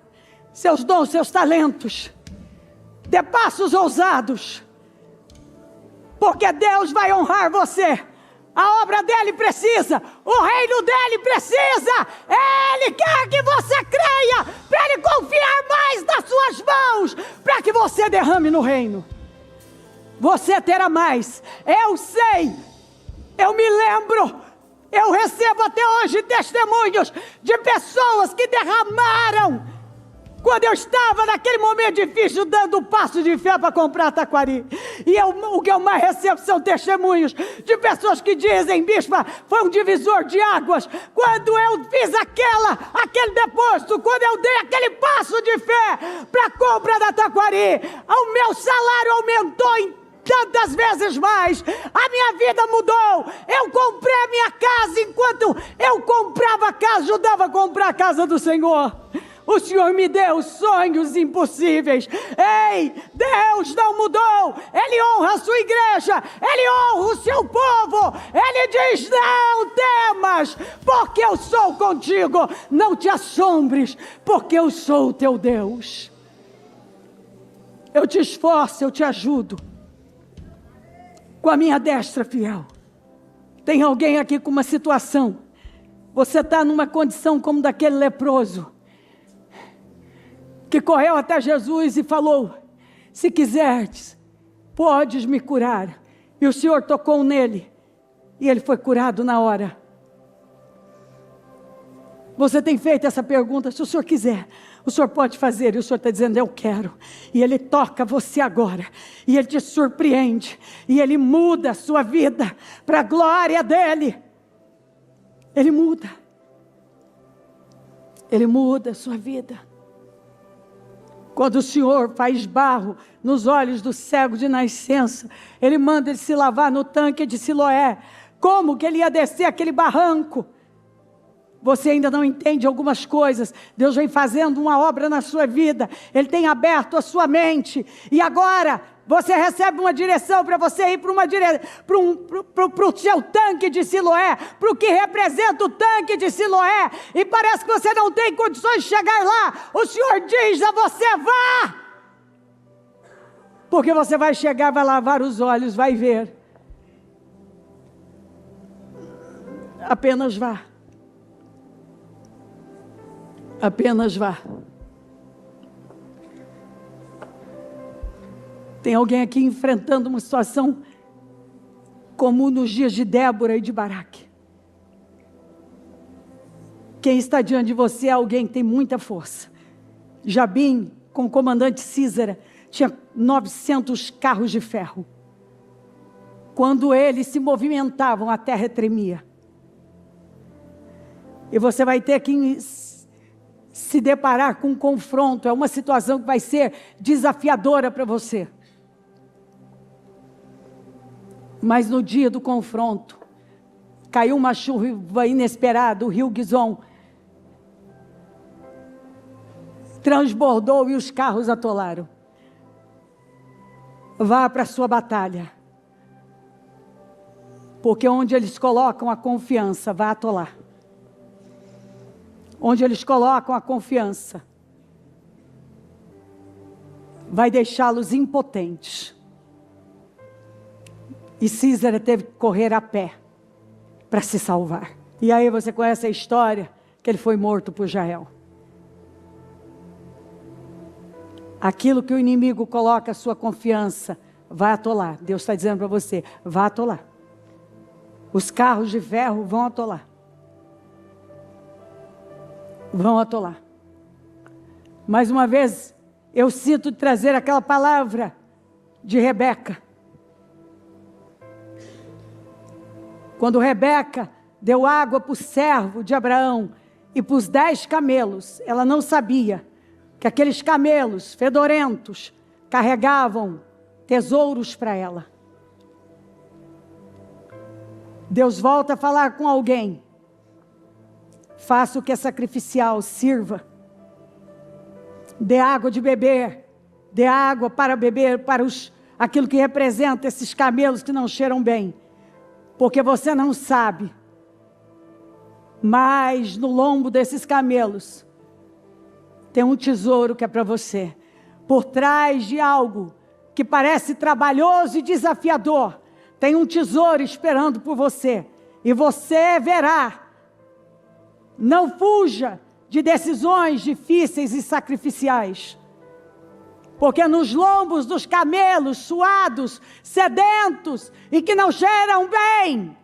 seus dons, seus talentos. Dê passos ousados, porque Deus vai honrar você. A obra dele precisa, o reino dele precisa. Ele quer que você creia, para ele confiar mais nas suas mãos, para que você derrame no reino. Você terá mais. Eu sei, eu me lembro, eu recebo até hoje testemunhos de pessoas que derramaram quando eu estava naquele momento difícil, dando um passo de fé para comprar taquari. E o que eu mais recebo são testemunhos de pessoas que dizem: bispa, foi um divisor de águas quando eu fiz aquele depósito, quando eu dei aquele passo de fé para a compra da taquari, o meu salário aumentou em tantas vezes mais, a minha vida mudou. Eu comprei a minha casa, enquanto eu comprava a casa, ajudava a comprar a casa do Senhor. O Senhor me deu sonhos impossíveis. Ei, Deus não mudou. Ele honra a sua igreja, Ele honra o seu povo. Ele diz: não temas, porque eu sou contigo. Não te assombres, porque eu sou o teu Deus. Eu te esforço, eu te ajudo com a minha destra fiel. Tem alguém aqui com uma situação, você está numa condição como daquele leproso, que correu até Jesus e falou: se quiseres, podes me curar. E o Senhor tocou nele, e ele foi curado na hora. Você tem feito essa pergunta: se o Senhor quiser, o Senhor pode fazer. E o Senhor está dizendo: eu quero. E Ele toca você agora, e Ele te surpreende, e Ele muda a sua vida para a glória dEle. Ele muda a sua vida. Quando o Senhor faz barro nos olhos do cego de nascença, Ele manda ele se lavar no tanque de Siloé. Como que ele ia descer aquele barranco? Você ainda não entende algumas coisas. Deus vem fazendo uma obra na sua vida. Ele tem aberto a sua mente. E agora você recebe uma direção para você ir para o seu tanque de Siloé, para o que representa o tanque de Siloé. E parece que você não tem condições de chegar lá. O Senhor diz a você: vá. Porque você vai chegar, vai lavar os olhos, vai ver. Apenas vá. Apenas vá. Tem alguém aqui enfrentando uma situação comum nos dias de Débora e de Baraque. Quem está diante de você é alguém que tem muita força. Jabim, com o comandante Císara, tinha 900 carros de ferro. Quando eles se movimentavam, a terra tremia. E você vai ter que se deparar com um confronto. É uma situação que vai ser desafiadora para você. Mas no dia do confronto, caiu uma chuva inesperada, o rio Gizon transbordou e os carros atolaram. Vá para a sua batalha. Porque onde eles colocam a confiança, vai atolar. Onde eles colocam a confiança, vai deixá-los impotentes. E Císara teve que correr a pé para se salvar. E aí você conhece a história que ele foi morto por Jael. Aquilo que o inimigo coloca a sua confiança, vai atolar. Deus está dizendo para você, vai atolar. Os carros de ferro vão atolar. Vão atolar. Mais uma vez, eu sinto trazer aquela palavra de Rebeca. Quando Rebeca deu água para o servo de Abraão e para os 10 camelos, ela não sabia que aqueles camelos fedorentos carregavam tesouros para ela. Deus volta a falar com alguém. Faça o que é sacrificial, sirva. Dê água de beber. Dê água para beber para aquilo que representa esses camelos que não cheiram bem. Porque você não sabe. Mas no lombo desses camelos tem um tesouro que é para você. Por trás de algo que parece trabalhoso e desafiador, tem um tesouro esperando por você. E você verá. Não fuja de decisões difíceis e sacrificiais. Porque nos lombos dos camelos suados, sedentos e que não cheiram bem,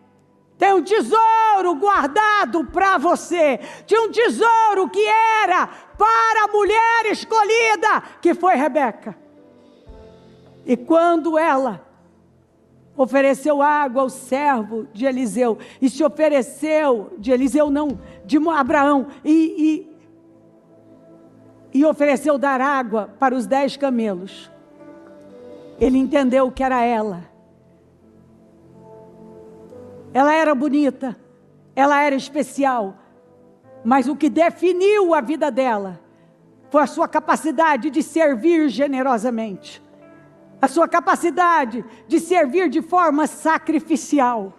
tem um tesouro guardado para você. Tinha um tesouro que era para a mulher escolhida, que foi Rebeca. E quando ela ofereceu água ao servo de Eliseu, e se ofereceu, de Eliseu não, de Abraão, e ofereceu dar água para os 10 camelos, ele entendeu que era ela. Ela era bonita, ela era especial, mas o que definiu a vida dela foi a sua capacidade de servir generosamente. A sua capacidade de servir de forma sacrificial.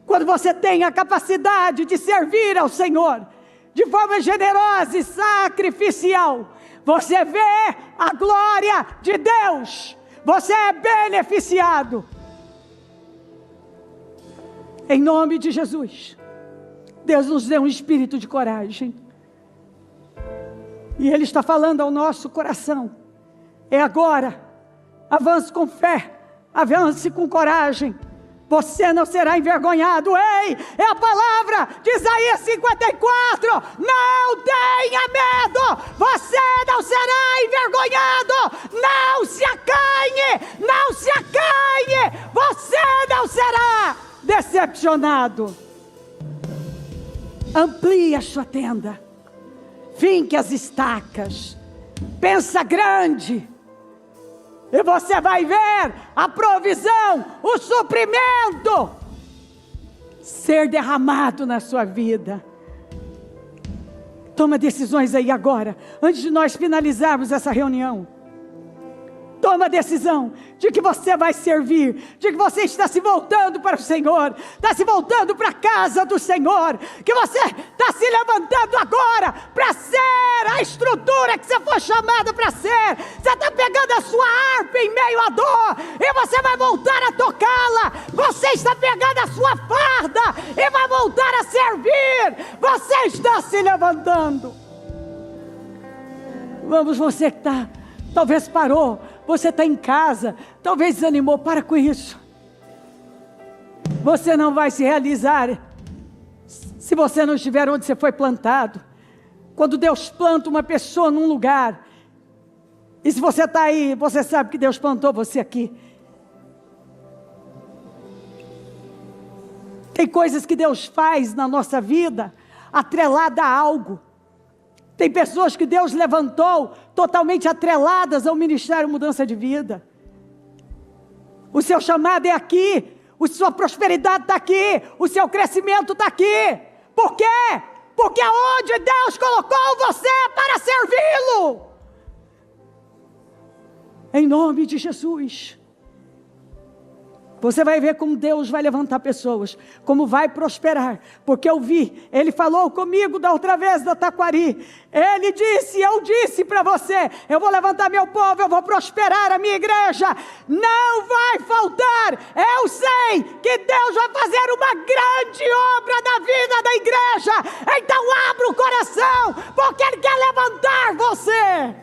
Quando você tem a capacidade de servir ao Senhor de forma generosa e sacrificial, você vê a glória de Deus. Você é beneficiado. Em nome de Jesus. Deus nos deu um espírito de coragem. E Ele está falando ao nosso coração. É agora. Avance com fé, avance com coragem. Você não será envergonhado. Ei, é a palavra de Isaías 54. Não tenha medo. Você não será envergonhado. Não se acanhe. Não se acanhe. Você não será decepcionado. Amplie a sua tenda. Finque as estacas. Pensa grande. E você vai ver a provisão, o suprimento ser derramado na sua vida. Toma decisões aí agora, antes de nós finalizarmos essa reunião. Toma a decisão de que você vai servir, de que você está se voltando para o Senhor, está se voltando para a casa do Senhor, que você está se levantando agora para ser a estrutura que você foi chamado para ser. Você está pegando a sua harpa em meio à dor e você vai voltar a tocá-la. Você está pegando a sua farda e vai voltar a servir. Você está se levantando. Vamos, você que está, talvez parou. Você está em casa, talvez desanimou, para com isso. Você não vai se realizar se você não estiver onde você foi plantado. Quando Deus planta uma pessoa num lugar, e se você está aí, você sabe que Deus plantou você aqui. Tem coisas que Deus faz na nossa vida, atrelada a algo. Tem pessoas que Deus levantou totalmente atreladas ao ministério Mudança de Vida. O seu chamado é aqui, a sua prosperidade está aqui, o seu crescimento está aqui. Por quê? Porque aonde Deus colocou você para servi-lo. Em nome de Jesus. Você vai ver como Deus vai levantar pessoas, como vai prosperar, porque eu vi, Ele falou comigo da outra vez da Taquari, Ele disse, eu disse para você, eu vou levantar meu povo, eu vou prosperar a minha igreja, não vai faltar, eu sei que Deus vai fazer uma grande obra na vida da igreja, então abra o coração, porque Ele quer levantar você,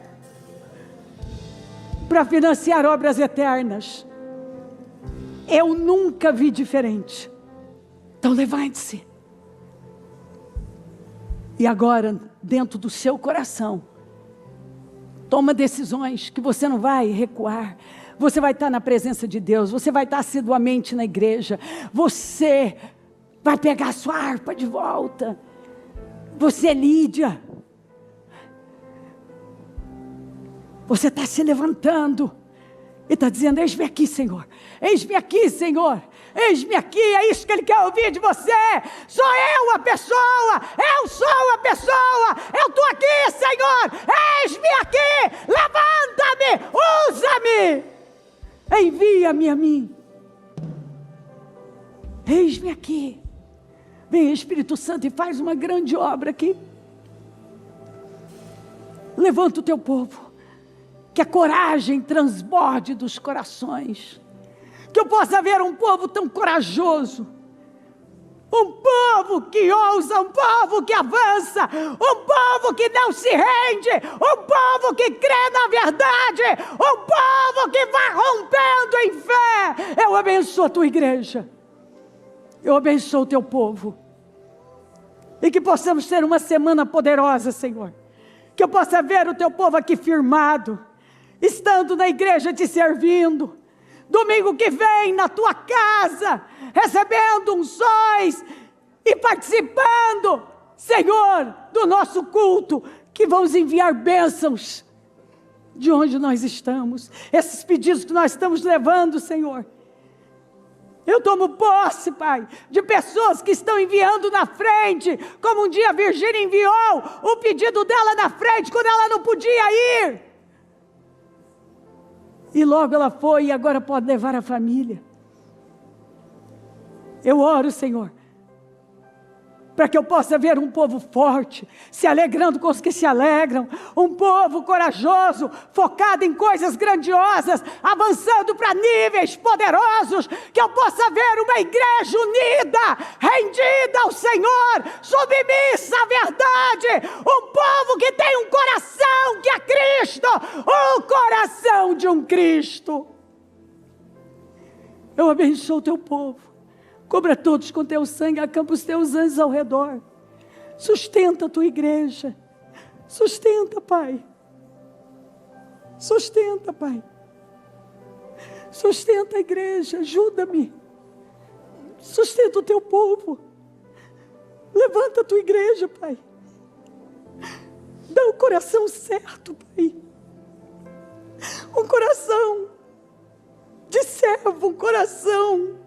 para financiar obras eternas. Eu nunca vi diferente. Então levante-se. E agora, dentro do seu coração, toma decisões que você não vai recuar. Você vai estar na presença de Deus. Você vai estar assiduamente na igreja. Você vai pegar a sua harpa de volta. Você, Lídia. Você está se levantando. E está dizendo, eis-me aqui, Senhor. Eis-me aqui, Senhor. Eis-me aqui, é isso que Ele quer ouvir de você. Sou eu a pessoa. Eu sou a pessoa. Eu estou aqui, Senhor. Eis-me aqui. Levanta-me. Usa-me. Envia-me a mim. Eis-me aqui. Vem, Espírito Santo, e faz uma grande obra aqui. Levanta o teu povo. Que a coragem transborde dos corações. Que eu possa ver um povo tão corajoso. Um povo que ousa, um povo que avança. Um povo que não se rende. Um povo que crê na verdade. Um povo que vai rompendo em fé. Eu abençoo a tua igreja. Eu abençoo o teu povo. E que possamos ter uma semana poderosa, Senhor. Que eu possa ver o teu povo aqui firmado. Estando na igreja te servindo, domingo que vem na tua casa, recebendo unções e participando, Senhor, do nosso culto, que vamos enviar bênçãos de onde nós estamos, esses pedidos que nós estamos levando, Senhor. Eu tomo posse, Pai, de pessoas que estão enviando na frente, como um dia a Virgínia enviou o pedido dela na frente, quando ela não podia ir. E logo ela foi e agora pode levar a família. Eu oro, Senhor, para que eu possa ver um povo forte, se alegrando com os que se alegram, um povo corajoso, focado em coisas grandiosas, avançando para níveis poderosos, que eu possa ver uma igreja unida, rendida ao Senhor, submissa à verdade, um povo que tem um coração que é Cristo, o coração de um Cristo. Eu abençoo o teu povo. Cobra todos com teu sangue, acampa os teus anjos ao redor. Sustenta a tua igreja. Sustenta, Pai. Sustenta, Pai. Sustenta a igreja, ajuda-me. Sustenta o teu povo. Levanta a tua igreja, Pai. Dá o coração certo, Pai. Um coração de servo, um coração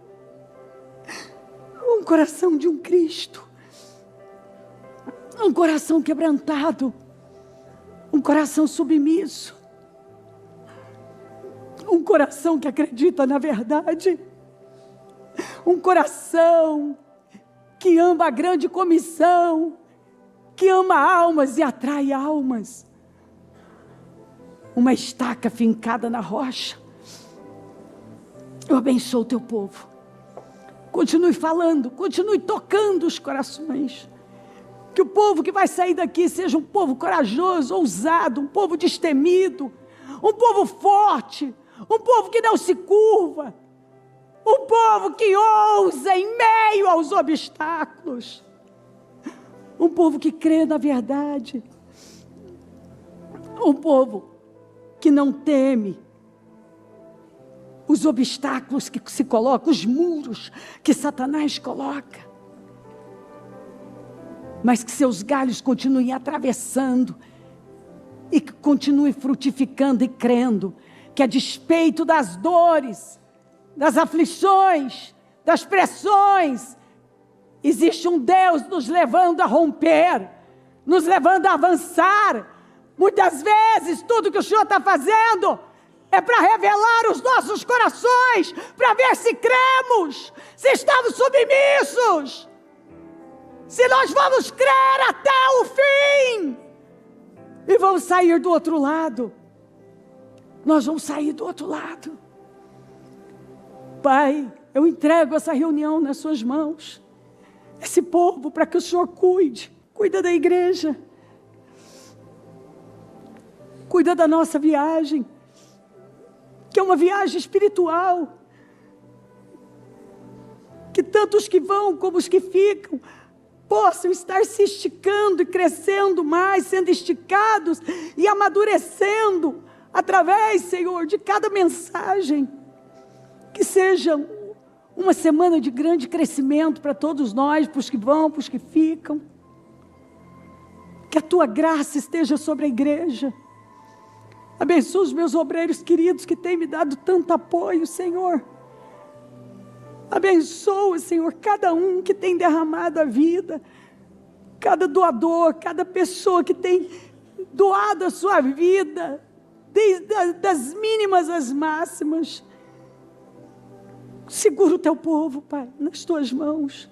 de um Cristo, um coração quebrantado, um coração submisso, um coração que acredita na verdade, um coração que ama a grande comissão, que ama almas e atrai almas, uma estaca fincada na rocha. Eu abençoo o teu povo. Continue falando, continue tocando os corações. Que o povo que vai sair daqui seja um povo corajoso, ousado, um povo destemido, um povo forte, um povo que não se curva, um povo que ousa em meio aos obstáculos, um povo que crê na verdade, um povo que não teme os obstáculos que se colocam, os muros que Satanás coloca. mas que seus galhos continuem atravessando e que continue frutificando e crendo que, a despeito das dores, das aflições, das pressões, existe um Deus nos levando a romper, nos levando a avançar. Muitas vezes tudo que o Senhor está fazendo é para revelar os nossos corações, para ver se cremos, se estamos submissos, se nós vamos crer até o fim, e vamos sair do outro lado. Nós vamos sair do outro lado. Pai, eu entrego essa reunião nas suas mãos, esse povo, para que o Senhor cuida da igreja, cuida da nossa viagem, que é uma viagem espiritual, que tanto os que vão como os que ficam possam estar se esticando e crescendo mais, sendo esticados e amadurecendo através, Senhor, de cada mensagem. Que seja uma semana de grande crescimento para todos nós, para os que vão, para os que ficam. Que a Tua graça esteja sobre a igreja. Abençoa os meus obreiros queridos que têm me dado tanto apoio, Senhor. Abençoa, Senhor, cada um que tem derramado a vida, cada doador, cada pessoa que tem doado a sua vida, desde das mínimas às máximas. Segura o Teu povo, Pai, nas Tuas mãos.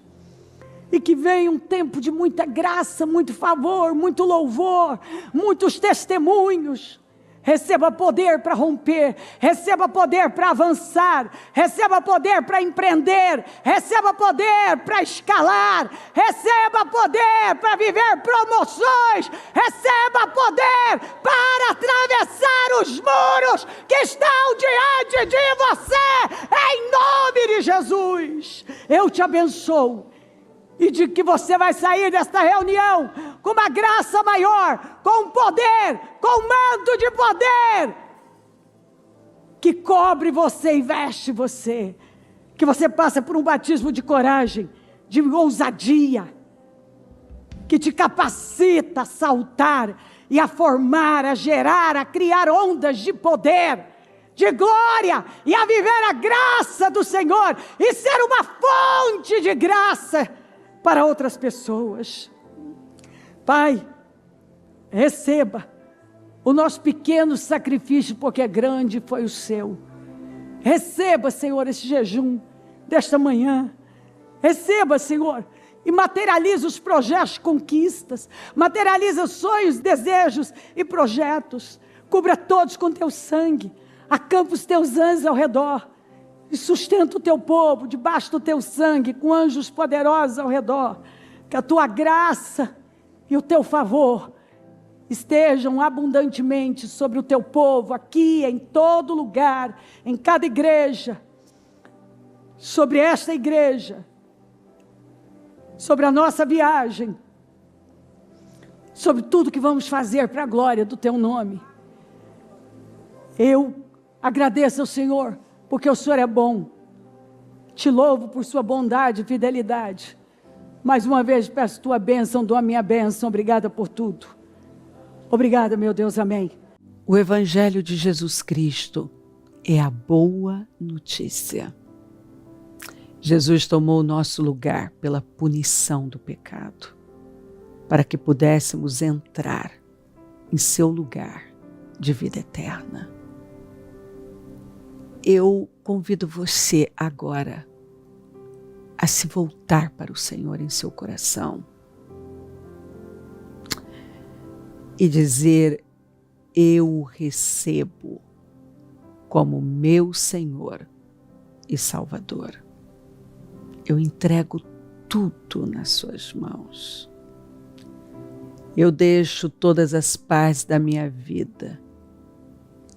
E que venha um tempo de muita graça, muito favor, muito louvor, muitos testemunhos. Receba poder para romper, receba poder para avançar, receba poder para empreender, receba poder para escalar, receba poder para viver promoções, receba poder para atravessar os muros que estão diante de você, em nome de Jesus. Eu te abençoo. E de que você vai sair desta reunião com uma graça maior, com poder, com manto de poder, que cobre você e veste você. Que você passe por um batismo de coragem, de ousadia, que te capacita a saltar e a formar, a gerar, a criar ondas de poder, de glória, e a viver a graça do Senhor, e ser uma fonte de graça para outras pessoas. Pai, receba o nosso pequeno sacrifício, porque grande foi o seu. Receba, Senhor, esse jejum desta manhã. Receba, Senhor, e materializa os projetos, conquistas, materializa sonhos, desejos e projetos. Cubra todos com Teu sangue, acampa os Teus anjos ao redor, e sustenta o Teu povo debaixo do Teu sangue, com anjos poderosos ao redor. Que a Tua graça e o Teu favor estejam abundantemente sobre o Teu povo, aqui, em todo lugar, em cada igreja, sobre esta igreja, sobre a nossa viagem, sobre tudo que vamos fazer para a glória do Teu nome. Eu agradeço ao Senhor, porque o Senhor é bom. Te louvo por sua bondade e fidelidade. Mais uma vez peço Tua bênção, dou a minha bênção. Obrigada por tudo. Obrigada, meu Deus, amém. O Evangelho de Jesus Cristo é a boa notícia. Jesus tomou o nosso lugar pela punição do pecado, para que pudéssemos entrar em seu lugar de vida eterna. Eu convido você agora a se voltar para o Senhor em seu coração e dizer: eu o recebo como meu Senhor e Salvador. Eu entrego tudo nas suas mãos. Eu deixo todas as partes da minha vida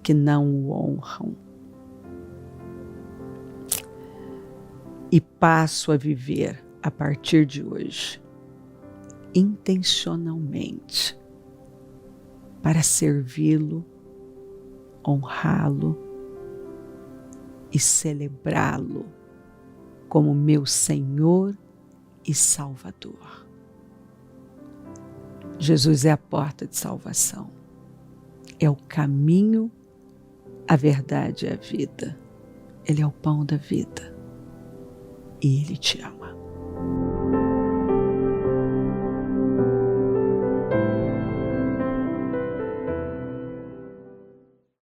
que não o honram e passo a viver a partir de hoje intencionalmente para servi-lo, honrá-lo e celebrá-lo como meu Senhor e Salvador. Jesus é a porta de salvação. É o caminho, a verdade e a vida. Ele é o pão da vida. E Ele te ama.